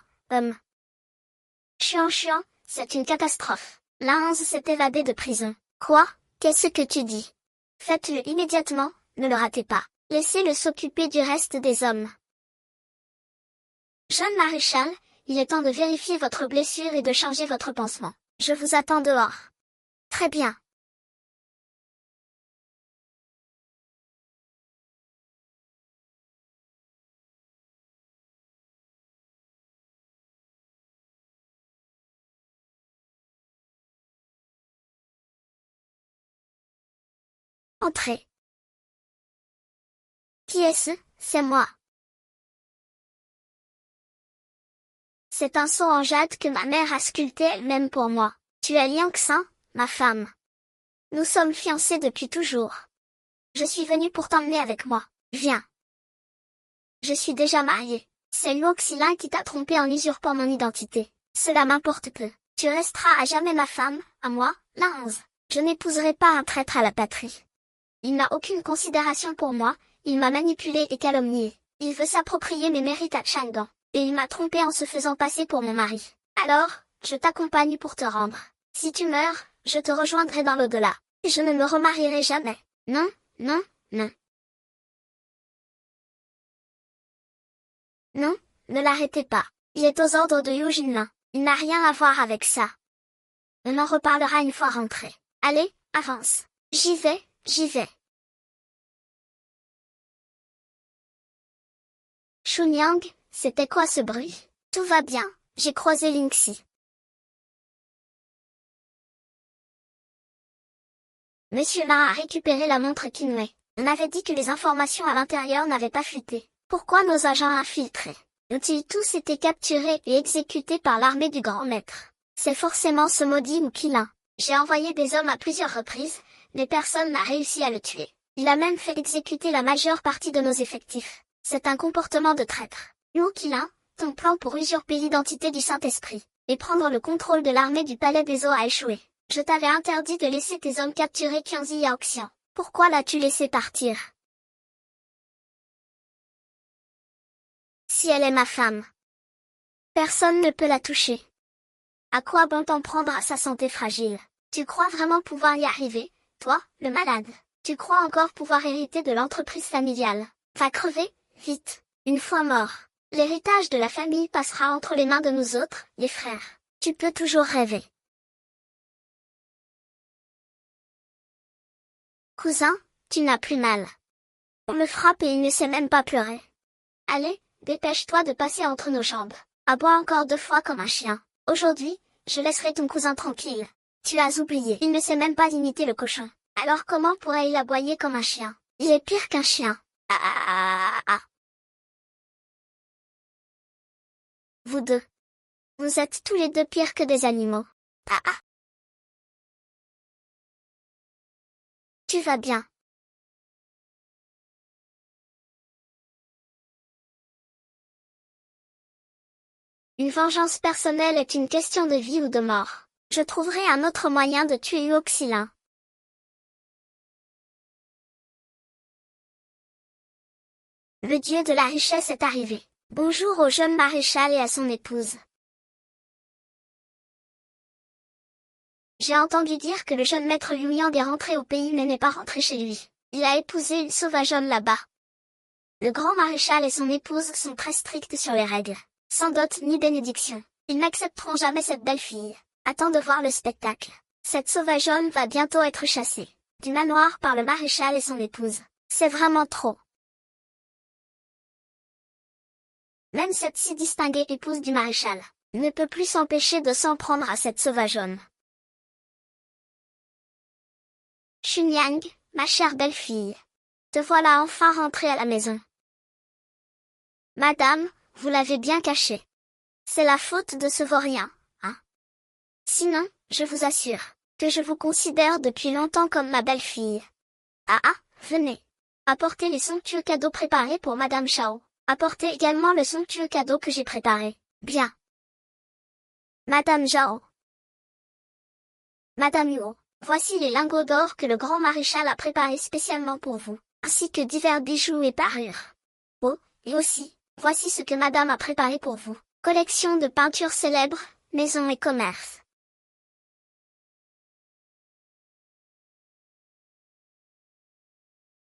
A: Chiant, c'est une catastrophe. Lanz s'est évadé de prison. Quoi? Qu'est-ce que tu dis? Faites-le immédiatement, ne le ratez pas. Laissez-le s'occuper du reste des hommes. Jeune maréchal, il est temps de vérifier votre blessure et de changer votre pansement. Je vous attends dehors. Très bien. Entrez. Qui est-ce? C'est moi. C'est un seau en jade que ma mère a sculpté elle-même pour moi. Tu es Liang Xin, ma femme. Nous sommes fiancés depuis toujours. Je suis venue pour t'emmener avec moi. Viens. Je suis déjà mariée. C'est Luo Xilin qui t'a trompé en usurpant mon identité. Cela m'importe peu. Tu resteras à jamais ma femme, à moi, Lanz. Je n'épouserai pas un traître à la patrie. Il n'a aucune considération pour moi, il m'a manipulé et calomnié. Il veut s'approprier mes mérites à Changdan. Et il m'a trompé en se faisant passer pour mon mari. Alors, je t'accompagne pour te rendre. Si tu meurs, je te rejoindrai dans l'au-delà. Je ne me remarierai jamais. Non, non, non. Non, ne l'arrêtez pas. Il est aux ordres de Yu Jinlin. Il n'a rien à voir avec ça. On en reparlera une fois rentré. Allez, avance. J'y vais, j'y vais. Chunyang, c'était quoi ce bruit? Tout va bien, j'ai croisé Lingxi. Monsieur Lin a récupéré la montre Kinwei. On avait dit que les informations à l'intérieur n'avaient pas fuité. Pourquoi nos agents infiltrés ont-ils tous été capturés et exécutés par l'armée du grand maître? C'est forcément ce maudit Wukilin. J'ai envoyé des hommes à plusieurs reprises, mais personne n'a réussi à le tuer. Il a même fait exécuter la majeure partie de nos effectifs. C'est un comportement de traître. Wukilin, ton plan pour usurper l'identité du Saint-Esprit et prendre le contrôle de l'armée du Palais des Eaux a échoué. Je t'avais interdit de laisser tes hommes capturer Qianzi Yaoxian. Pourquoi l'as-tu laissé partir? Si elle est ma femme, personne ne peut la toucher. À quoi bon t'en prendre à sa santé fragile? Tu crois vraiment pouvoir y arriver, toi, le malade? Tu crois encore pouvoir hériter de l'entreprise familiale? Va crever, vite. Une fois mort, l'héritage de la famille passera entre les mains de nous autres, les frères. Tu peux toujours rêver. Cousin, tu n'as plus mal. On me frappe et il ne sait même pas pleurer. Allez, dépêche-toi de passer entre nos jambes. Aboie encore 2 fois comme un chien. Aujourd'hui, je laisserai ton cousin tranquille. Tu as oublié. Il ne sait même pas imiter le cochon. Alors comment pourrait-il aboyer comme un chien? Il est pire qu'un chien. Ah ah ah ah ah. Vous deux. Vous êtes tous les deux pires que des animaux. Ah ah. Tu vas bien. Une vengeance personnelle est une question de vie ou de mort. Je trouverai un autre moyen de tuer Yuoxilin. Le dieu de la richesse est arrivé. Bonjour au jeune maréchal et à son épouse. J'ai entendu dire que le jeune maître Liu Yang est rentré au pays mais n'est pas rentré chez lui. Il a épousé une sauvageonne là-bas. Le grand maréchal et son épouse sont très stricts sur les règles. Sans dot ni bénédiction. Ils n'accepteront jamais cette belle fille. Attends de voir le spectacle. Cette sauvageonne va bientôt être chassée du manoir par le maréchal et son épouse. C'est vraiment trop. Même cette si distinguée épouse du maréchal ne peut plus s'empêcher de s'en prendre à cette sauvageonne. Xunyang, ma chère belle-fille. Te voilà enfin rentrée à la maison. Madame, vous l'avez bien caché. C'est la faute de ce vaurien, hein? Sinon, je vous assure que je vous considère depuis longtemps comme ma belle-fille. Ah, venez. Apportez les somptueux cadeaux préparés pour Madame Chao. Apportez également le somptueux cadeau que j'ai préparé. Bien. Madame Zhao. Madame Yuo, voici les lingots d'or que le grand maréchal a préparés spécialement pour vous, ainsi que divers bijoux et parures. Oh, et aussi, voici ce que Madame a préparé pour vous. Collection de peintures célèbres, maisons et commerces.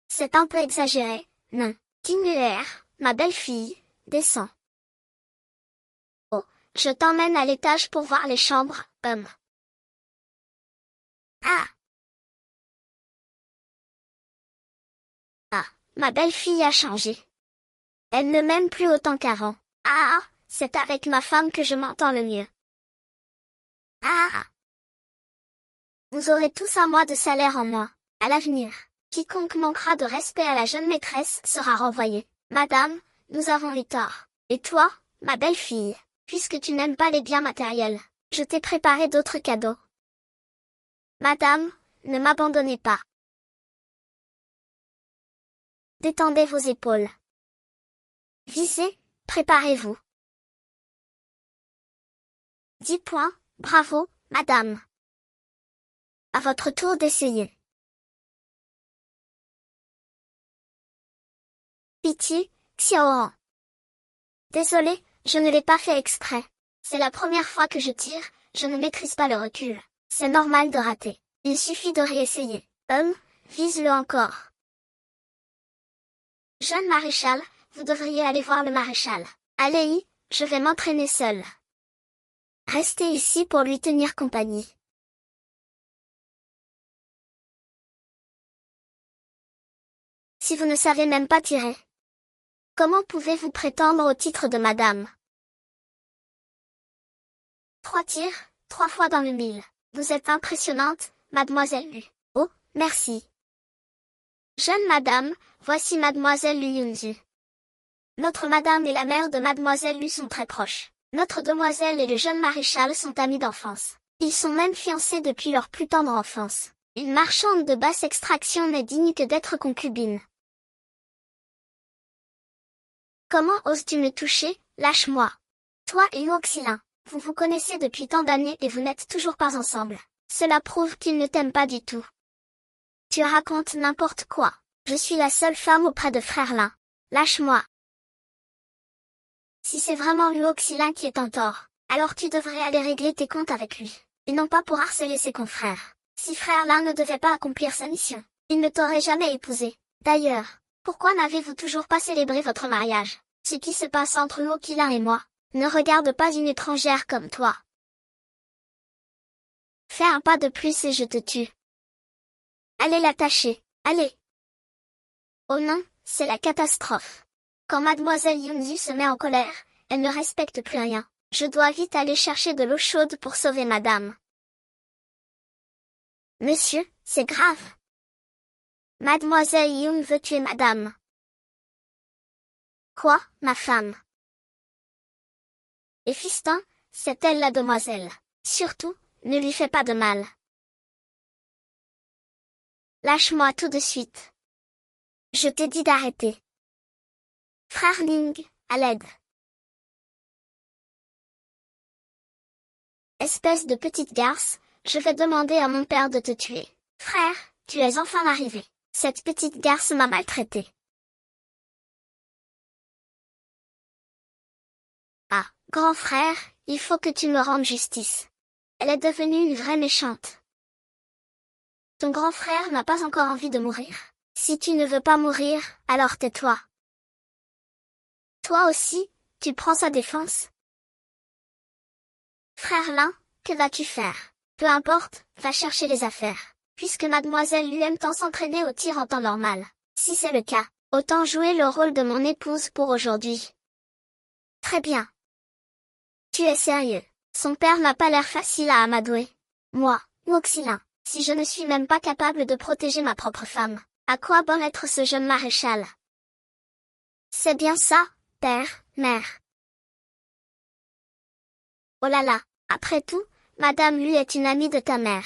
A: C'est un peu exagéré, non. King ma belle-fille, descends. Oh, je t'emmène à l'étage pour voir les chambres, Ah, ma belle-fille a changé. Elle ne m'aime plus autant qu'avant. C'est avec ma femme que je m'entends le mieux. Vous aurez tous un mois de salaire en mois. À l'avenir, quiconque manquera de respect à la jeune maîtresse sera renvoyé. Madame, nous avons eu tort. Et toi, ma belle-fille, puisque tu n'aimes pas les biens matériels, je t'ai préparé d'autres cadeaux. Madame, ne m'abandonnez pas. Détendez vos épaules. Visez, préparez-vous. 10 points, bravo, madame. À votre tour d'essayer. Pitié, Xiaoran. Désolé, je ne l'ai pas fait exprès. C'est la première fois que je tire, je ne maîtrise pas le recul. C'est normal de rater. Il suffit de réessayer. Vise-le encore. Jeune maréchal, vous devriez aller voir le maréchal. Allez, je vais m'entraîner seul. Restez ici pour lui tenir compagnie. Si vous ne savez même pas tirer, comment pouvez-vous prétendre au titre de madame? 3 tirs, 3 fois dans le mille. Vous êtes impressionnante, mademoiselle Lu. Oh, merci. Jeune madame, voici mademoiselle Lu Yunzi. Notre madame et la mère de mademoiselle Lu sont très proches. Notre demoiselle et le jeune maréchal sont amis d'enfance. Ils sont même fiancés depuis leur plus tendre enfance. Une marchande de basse extraction n'est digne que d'être concubine. Comment oses-tu me toucher? Lâche-moi. Toi et Yuoxilin, vous vous connaissez depuis tant d'années et vous n'êtes toujours pas ensemble. Cela prouve qu'il ne t'aime pas du tout. Tu racontes n'importe quoi. Je suis la seule femme auprès de frère Lin. Lâche-moi. Si c'est vraiment Yuoxilin qui est en tort, alors tu devrais aller régler tes comptes avec lui, et non pas pour harceler ses confrères. Si frère Lin ne devait pas accomplir sa mission, il ne t'aurait jamais épousé. D'ailleurs, pourquoi n'avez-vous toujours pas célébré votre mariage? Ce qui se passe entre Yuoxilin et moi ne regarde pas une étrangère comme toi. Fais un pas de plus et je te tue. Allez l'attacher, allez. Oh non, c'est la catastrophe. Quand mademoiselle Yunzi se met en colère, elle ne respecte plus rien. Je dois vite aller chercher de l'eau chaude pour sauver madame. Monsieur, c'est grave. Mademoiselle Yun veut tuer madame. Quoi, ma femme? Et fiston, c'est elle la demoiselle. Surtout, ne lui fais pas de mal. Lâche-moi tout de suite. Je t'ai dit d'arrêter. Frère Ling, à l'aide. Espèce de petite garce, je vais demander à mon père de te tuer. Frère, tu es enfin arrivé. Cette petite garce m'a maltraité. Grand frère, il faut que tu me rendes justice. Elle est devenue une vraie méchante. Ton grand frère n'a pas encore envie de mourir. Si tu ne veux pas mourir, alors tais-toi. Toi aussi, tu prends sa défense. Frère Lin, que vas-tu faire? Peu importe, va chercher les affaires. Puisque mademoiselle lui aime tant s'entraîner au tir en temps normal. Si c'est le cas, autant jouer le rôle de mon épouse pour aujourd'hui. Très bien. Tu es sérieux. Son père n'a pas l'air facile à amadouer. Moi, Moxilin, si je ne suis même pas capable de protéger ma propre femme, à quoi bon être ce jeune maréchal? C'est bien ça, père, mère. Oh là là, après tout, madame lui est une amie de ta mère.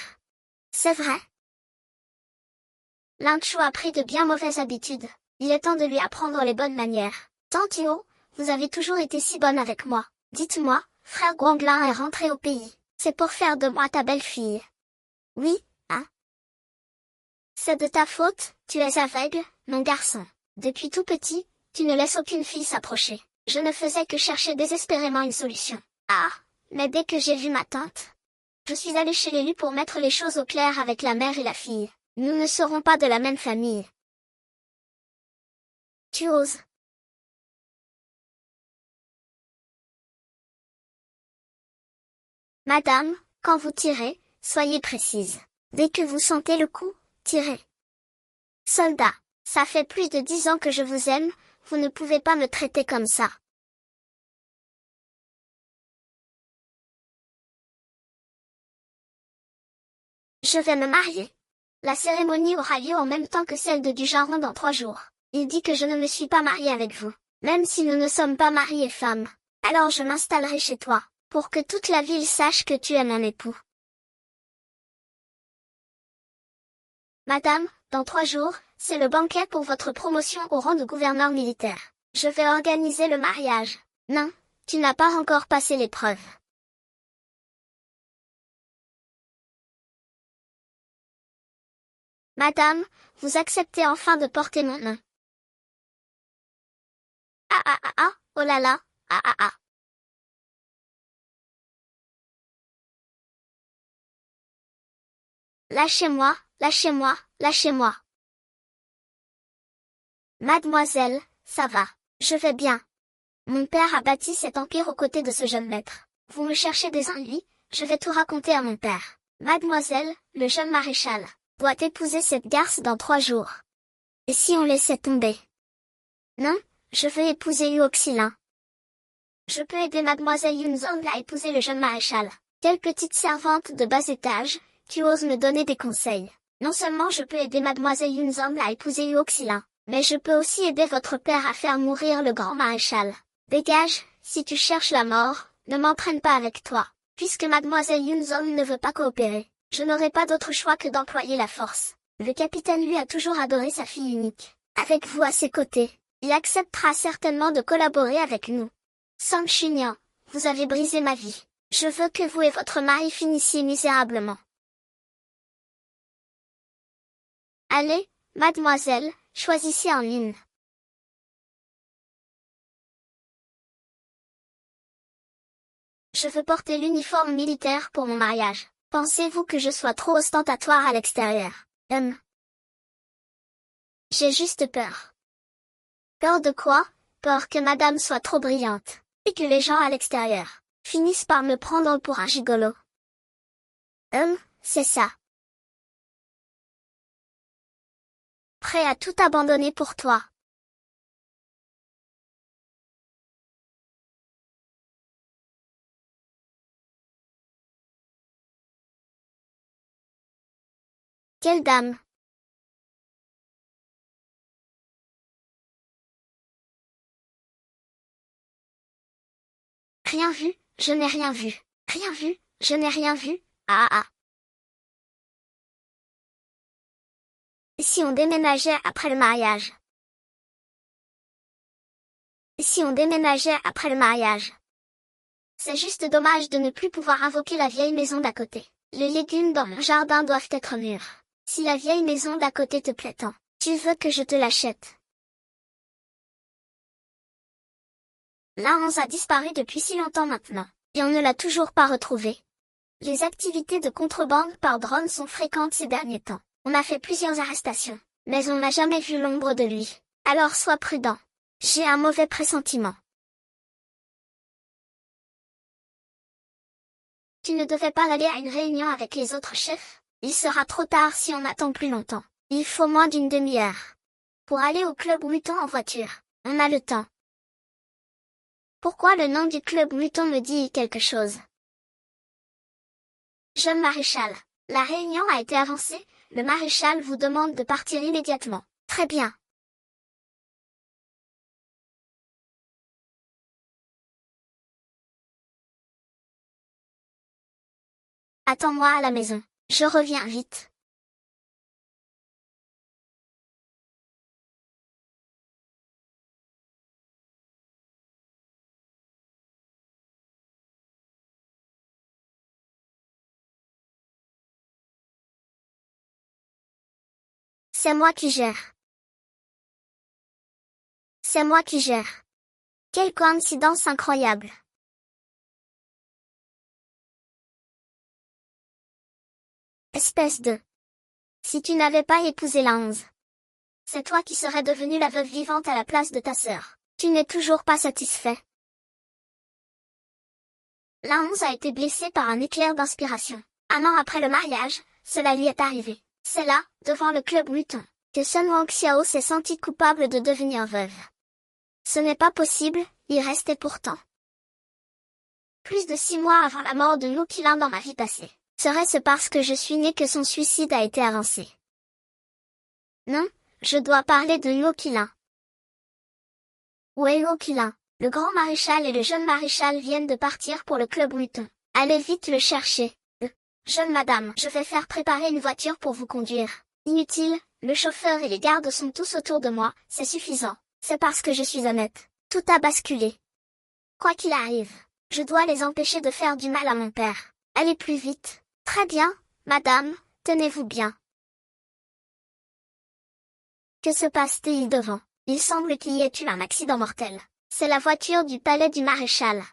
A: C'est vrai? Linchou a pris de bien mauvaises habitudes. Il est temps de lui apprendre les bonnes manières. Tante Yo, vous avez toujours été si bonne avec moi. Dites-moi, frère Guanglin est rentré au pays. C'est pour faire de moi ta belle-fille. Oui, hein? C'est de ta faute, tu es aveugle, mon garçon. Depuis tout petit, tu ne laisses aucune fille s'approcher. Je ne faisais que chercher désespérément une solution. Ah, mais dès que j'ai vu ma tante, je suis allée chez l'élu pour mettre les choses au clair avec la mère et la fille. Nous ne serons pas de la même famille. Tu oses. Madame, quand vous tirez, soyez précise. Dès que vous sentez le coup, tirez. Soldat, ça fait plus de 10 ans que je vous aime, vous ne pouvez pas me traiter comme ça. Je vais me marier. La cérémonie aura lieu en même temps que celle de Dujardin dans 3 jours. Il dit que je ne me suis pas mariée avec vous, même si nous ne sommes pas mariés femmes. Alors je m'installerai chez toi, pour que toute la ville sache que tu es mon époux. Madame, dans 3 jours, c'est le banquet pour votre promotion au rang de gouverneur militaire. Je vais organiser le mariage. Non, tu n'as pas encore passé l'épreuve. Madame, vous acceptez enfin de porter mon nom. Ah ah ah ah, oh là là, ah ah ah. Lâchez-moi, lâchez-moi, lâchez-moi. Mademoiselle, ça va. Je vais bien. Mon père a bâti cet empire aux côtés de ce jeune maître. Vous me cherchez des ennuis, je vais tout raconter à mon père. Mademoiselle, le jeune maréchal, doit épouser cette garce dans 3 jours. Et si on laissait tomber? Non, je veux épouser Uoxilin. Je peux aider mademoiselle Yunzong à épouser le jeune maréchal. Quelle petite servante de bas étage, tu oses me donner des conseils. Non seulement je peux aider mademoiselle Yunzong à épouser Uoxilin, mais je peux aussi aider votre père à faire mourir le grand maréchal. Dégage, si tu cherches la mort, ne m'entraîne pas avec toi. Puisque mademoiselle Yunzong ne veut pas coopérer, je n'aurai pas d'autre choix que d'employer la force. Le capitaine lui a toujours adoré sa fille unique. Avec vous à ses côtés, il acceptera certainement de collaborer avec nous. Sang Chunian, vous avez brisé ma vie. Je veux que vous et votre mari finissiez misérablement. Allez, mademoiselle, choisissez en une. Je veux porter l'uniforme militaire pour mon mariage. Pensez-vous que je sois trop ostentatoire à l'extérieur? J'ai juste peur. Peur de quoi? Peur que madame soit trop brillante, et que les gens à l'extérieur finissent par me prendre pour un gigolo. C'est ça. Prêt à tout abandonner pour toi. Quelle dame? Rien vu, je n'ai rien vu. Rien vu, je n'ai rien vu. Ah ah. Et si on déménageait après le mariage? Et si on déménageait après le mariage? C'est juste dommage de ne plus pouvoir invoquer la vieille maison d'à côté. Les légumes dans mon jardin doivent être mûrs. Si la vieille maison d'à côté te plaît tant, tu veux que je te l'achète. La 11 a disparu depuis si longtemps maintenant, et on ne l'a toujours pas retrouvé. Les activités de contrebande par drone sont fréquentes ces derniers temps. On a fait plusieurs arrestations, mais on n'a jamais vu l'ombre de lui. Alors sois prudent. J'ai un mauvais pressentiment. Tu ne devais pas aller à une réunion avec les autres chefs. Il sera trop tard si on attend plus longtemps. Il faut moins d'une demi-heure. Pour aller au club mutant en voiture, on a le temps. Pourquoi le nom du club mutant me dit quelque chose? Jeune maréchal, la réunion a été avancée, le maréchal vous demande de partir immédiatement. Très bien. Attends-moi à la maison, je reviens vite. C'est moi qui gère. C'est moi qui gère. Quelle coïncidence incroyable. Espèce de... Si tu n'avais pas épousé la 11, c'est toi qui serais devenue la veuve vivante à la place de ta sœur. Tu n'es toujours pas satisfait. La 11 a été blessée par un éclair d'inspiration. Un an après le mariage, cela lui est arrivé. C'est là, devant le club mutant, que Sun Wang Xiao s'est sentie coupable de devenir veuve. Ce n'est pas possible, il restait pourtant plus de 6 mois avant la mort de Liu Qilin dans ma vie passée. Serait-ce parce que je suis née que son suicide a été avancé? Non, je dois parler de Liu Qilin. Où est Liu Qilin? Le grand maréchal et le jeune maréchal viennent de partir pour le club mutant. Allez vite le chercher. Jeune madame, je vais faire préparer une voiture pour vous conduire. Inutile, le chauffeur et les gardes sont tous autour de moi, c'est suffisant. C'est parce que je suis honnête. Tout a basculé. Quoi qu'il arrive, je dois les empêcher de faire du mal à mon père. Allez plus vite. Très bien, madame, tenez-vous bien. Que se passe-t-il devant? Il semble qu'il y ait eu un accident mortel. C'est la voiture du palais du maréchal.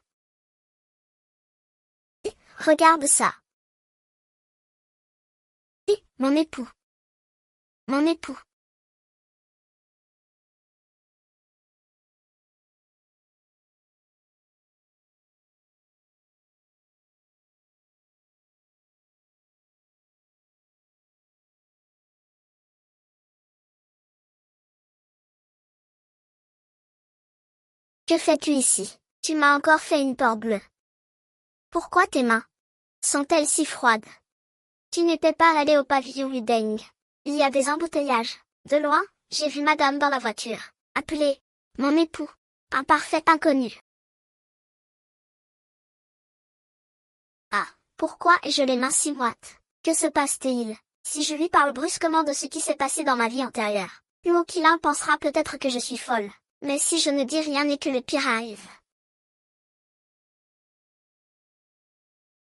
A: Regarde ça. Mon époux. Mon époux. Que fais-tu ici? Tu m'as encore fait une peur bleue. Pourquoi tes mains sont-elles si froides? Tu n'étais pas allé au pavillon Ludeng. Il y a des embouteillages. De loin, j'ai vu madame dans la voiture. Appelée mon époux. Un parfait inconnu. Ah, pourquoi ai-je les mains si moites? Que se passe-t-il? Si je lui parle brusquement de ce qui s'est passé dans ma vie antérieure, Liu Qilin pensera peut-être que je suis folle. Mais si je ne dis rien et que le pire arrive.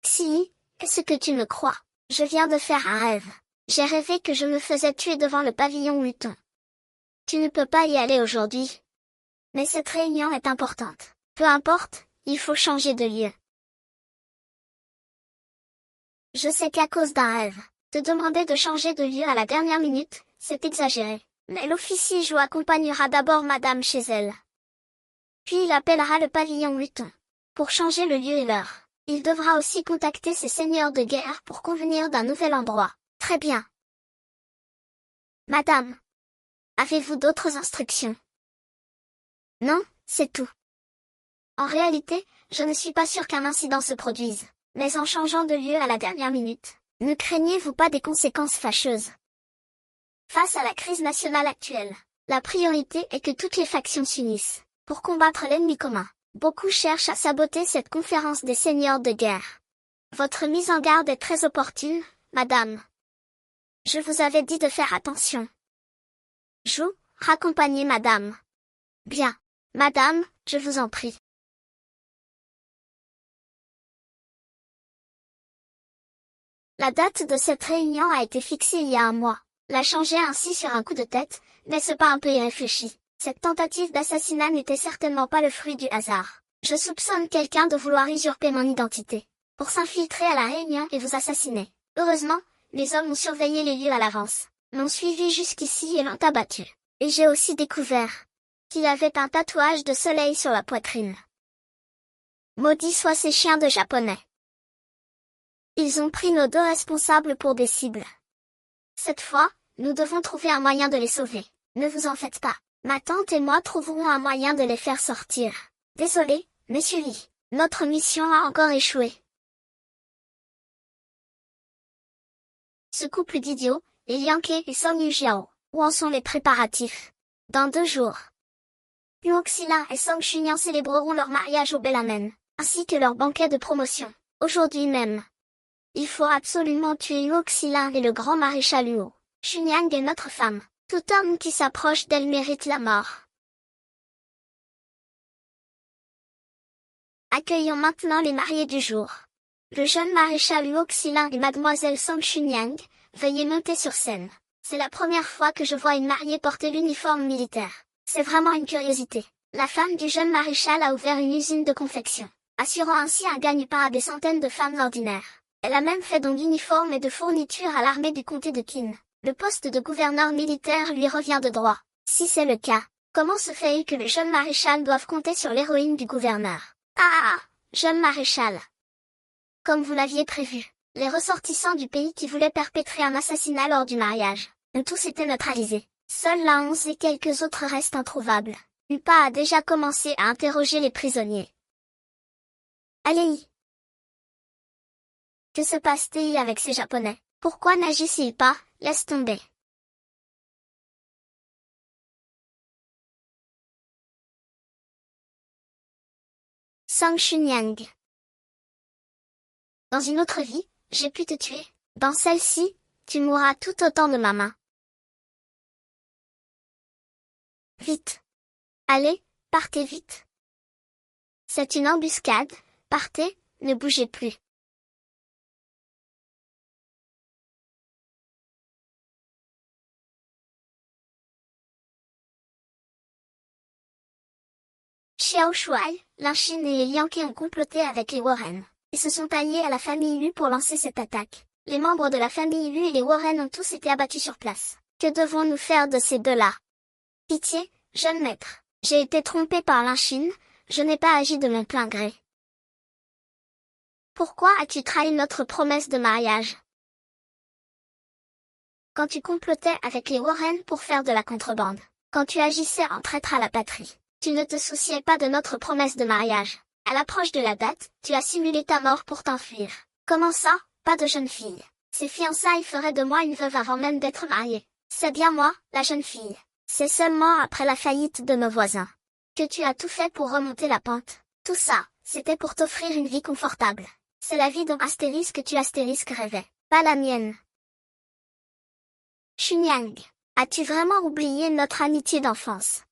A: Si, est-ce que tu me crois? Je viens de faire un rêve. J'ai rêvé que je me faisais tuer devant le pavillon mutant. Tu ne peux pas y aller aujourd'hui. Mais cette réunion est importante. Peu importe, il faut changer de lieu. Je sais qu'à cause d'un rêve, te demander de changer de lieu à la dernière minute, c'est exagéré. Mais l'officier Zhou accompagnera d'abord madame chez elle. Puis il appellera le pavillon mutant. Pour changer le lieu et l'heure, il devra aussi contacter ses seigneurs de guerre pour convenir d'un nouvel endroit. Très bien. Madame, avez-vous d'autres instructions? Non, c'est tout. En réalité, je ne suis pas sûre qu'un incident se produise. Mais en changeant de lieu à la dernière minute, ne craignez-vous pas des conséquences fâcheuses? Face à la crise nationale actuelle, la priorité est que toutes les factions s'unissent pour combattre l'ennemi commun. Beaucoup cherchent à saboter cette conférence des seigneurs de guerre. Votre mise en garde est très opportune, madame. Je vous avais dit de faire attention. Jou, raccompagnez madame. Bien. Madame, je vous en prie. La date de cette réunion a été fixée il y a un mois. La changer ainsi sur un coup de tête, n'est-ce pas un peu irréfléchi? Cette tentative d'assassinat n'était certainement pas le fruit du hasard. Je soupçonne quelqu'un de vouloir usurper mon identité, pour s'infiltrer à la Réunion et vous assassiner. Heureusement, les hommes ont surveillé les lieux à l'avance, m'ont suivi jusqu'ici et l'ont abattu. Et j'ai aussi découvert qu'il avait un tatouage de soleil sur la poitrine. Maudits soient ces chiens de japonais. Ils ont pris nos deux responsables pour des cibles. Cette fois, nous devons trouver un moyen de les sauver. Ne vous en faites pas. Ma tante et moi trouverons un moyen de les faire sortir. Désolé, monsieur Lee. Notre mission a encore échoué. Ce couple d'idiots, les Yankee et Song Yu-jiao, où en sont les préparatifs? Dans 2 jours. Yuoxila et Song Chunyan célébreront leur mariage au Belamen, ainsi que leur banquet de promotion, aujourd'hui même. Il faut absolument tuer Yuoxila et le grand maréchal Luo. Chunyang est notre femme. Tout homme qui s'approche d'elle mérite la mort. Accueillons maintenant les mariés du jour. Le jeune maréchal Yuoxila et mademoiselle Song Chunyang, veuillez monter sur scène. C'est la première fois que je vois une mariée porter l'uniforme militaire. C'est vraiment une curiosité. La femme du jeune maréchal a ouvert une usine de confection, assurant ainsi un gagne-pain à des centaines de femmes ordinaires. Elle a même fait don d'uniformes et de fournitures à l'armée du comté de Qin. Le poste de gouverneur militaire lui revient de droit. Si c'est le cas, comment se fait-il que le jeune maréchal doive compter sur l'héroïne du gouverneur? Ah, jeune maréchal. Comme vous l'aviez prévu, les ressortissants du pays qui voulaient perpétrer un assassinat lors du mariage ont tous été neutralisés. Seuls la 11 et quelques autres restent introuvables. Upa a déjà commencé à interroger les prisonniers. Allez-y. Que se passe-t-il avec ces Japonais? Pourquoi n'agissent-ils pas? Laisse tomber. Song Chunyang. Dans une autre vie, j'ai pu te tuer. Dans celle-ci, tu mourras tout autant de ma main. Vite. Allez, partez vite. C'est une embuscade, partez, ne bougez plus. Xiao Shuai, Lin-Shin et les Yankee ont comploté avec les Warren. Ils se sont alliés à la famille Lu pour lancer cette attaque. Les membres de la famille Lu et les Warren ont tous été abattus sur place. Que devons-nous faire de ces deux-là? Pitié, jeune maître. J'ai été trompé par Lin-Shin, je n'ai pas agi de mon plein gré. Pourquoi as-tu trahi notre promesse de mariage? Quand tu complotais avec les Warren pour faire de la contrebande, quand tu agissais en traître à la patrie, tu ne te souciais pas de notre promesse de mariage. À l'approche de la date, tu as simulé ta mort pour t'enfuir. Comment ça, pas de jeune fille? Ces fiançailles feraient de moi une veuve avant même d'être mariée. C'est bien moi, la jeune fille. C'est seulement après la faillite de nos voisins que tu as tout fait pour remonter la pente. Tout ça, c'était pour t'offrir une vie confortable. C'est la vie dont tu rêvait, pas la mienne. Chunyang, as-tu vraiment oublié notre amitié d'enfance?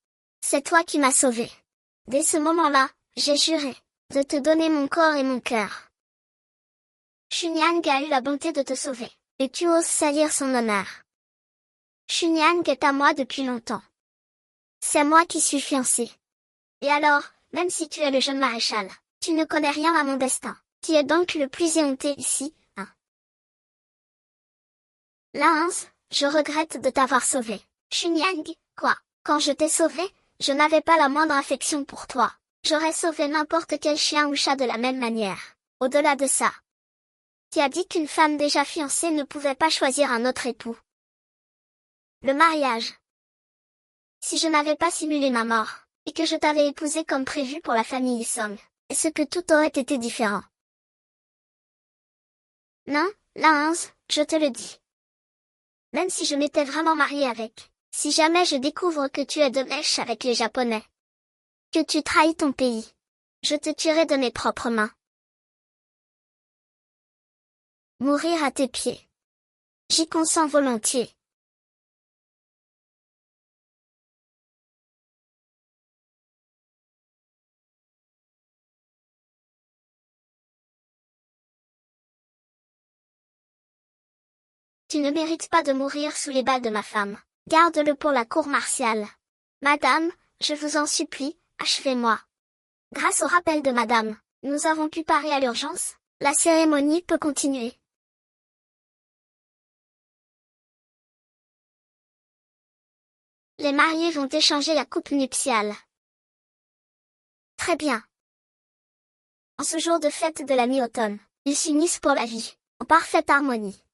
A: C'est toi qui m'as sauvé. Dès ce moment-là, j'ai juré de te donner mon corps et mon cœur. Chunyang a eu la bonté de te sauver, et tu oses salir son honneur. Chunyang est à moi depuis longtemps. C'est moi qui suis fiancé. Et alors, même si tu es le jeune maréchal, tu ne connais rien à mon destin. Qui est donc le plus éhonté ici, hein? Lance, je regrette de t'avoir sauvé. Chunyang, quoi? Quand je t'ai sauvé, je n'avais pas la moindre affection pour toi. J'aurais sauvé n'importe quel chien ou chat de la même manière. Au-delà de ça, tu as dit qu'une femme déjà fiancée ne pouvait pas choisir un autre époux. Le mariage. Si je n'avais pas simulé ma mort, et que je t'avais épousé comme prévu pour la famille Song, est-ce que tout aurait été différent? Non, Lance, je te le dis. Même si je m'étais vraiment mariée avec, si jamais je découvre que tu es de mèche avec les Japonais, que tu trahis ton pays, je te tuerai de mes propres mains. Mourir à tes pieds. J'y consens volontiers. Tu ne mérites pas de mourir sous les balles de ma femme. Garde-le pour la cour martiale. Madame, je vous en supplie, achevez-moi. Grâce au rappel de madame, nous avons pu parer à l'urgence. La cérémonie peut continuer. Les mariés vont échanger la coupe nuptiale. Très bien. En ce jour de fête de la mi-automne, ils s'unissent pour la vie, en parfaite harmonie.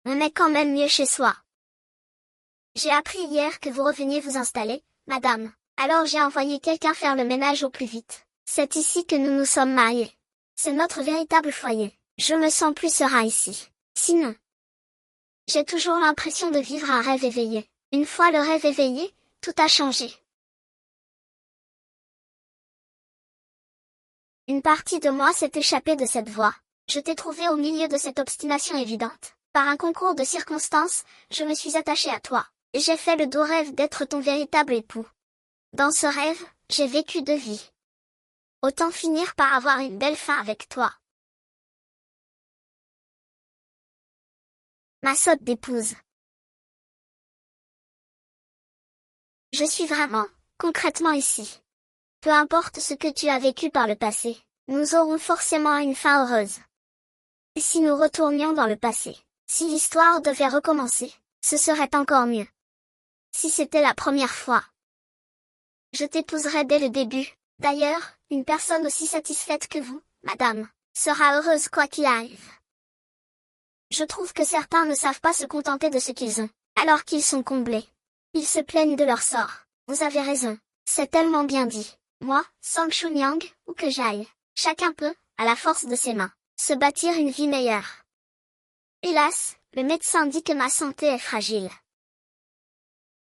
A: On est quand même mieux chez soi. J'ai appris hier que vous reveniez vous installer, madame. Alors j'ai envoyé quelqu'un faire le ménage au plus vite. C'est ici que nous nous sommes mariés. C'est notre véritable foyer. Je me sens plus serein ici. Sinon, j'ai toujours l'impression de vivre un rêve éveillé. Une fois le rêve éveillé, tout a changé. Une partie de moi s'est échappée de cette voie. Je t'ai trouvé au milieu de cette obstination évidente. Par un concours de circonstances, je me suis attachée à toi. Et j'ai fait le doux rêve d'être ton véritable époux. Dans ce rêve, j'ai vécu 2 vies. Autant finir par avoir une belle fin avec toi. Ma sotte d'épouse. Je suis vraiment, concrètement ici. Peu importe ce que tu as vécu par le passé, nous aurons forcément une fin heureuse. Et si nous retournions dans le passé, si l'histoire devait recommencer, ce serait encore mieux. Si c'était la première fois, je t'épouserais dès le début. D'ailleurs, une personne aussi satisfaite que vous, madame, sera heureuse quoi qu'il arrive. Je trouve que certains ne savent pas se contenter de ce qu'ils ont, alors qu'ils sont comblés. Ils se plaignent de leur sort. Vous avez raison, c'est tellement bien dit. Moi, Sang Chunyang, où que j'aille, chacun peut, à la force de ses mains, se bâtir une vie meilleure. Hélas, le médecin dit que ma santé est fragile.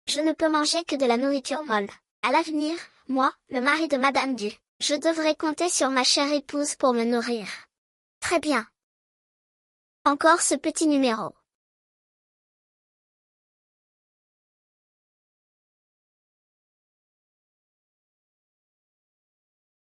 A: Je ne peux manger que de la nourriture molle. À l'avenir, moi, le mari de Madame Du, je devrais compter sur ma chère épouse pour me nourrir. Très bien. Encore ce petit numéro.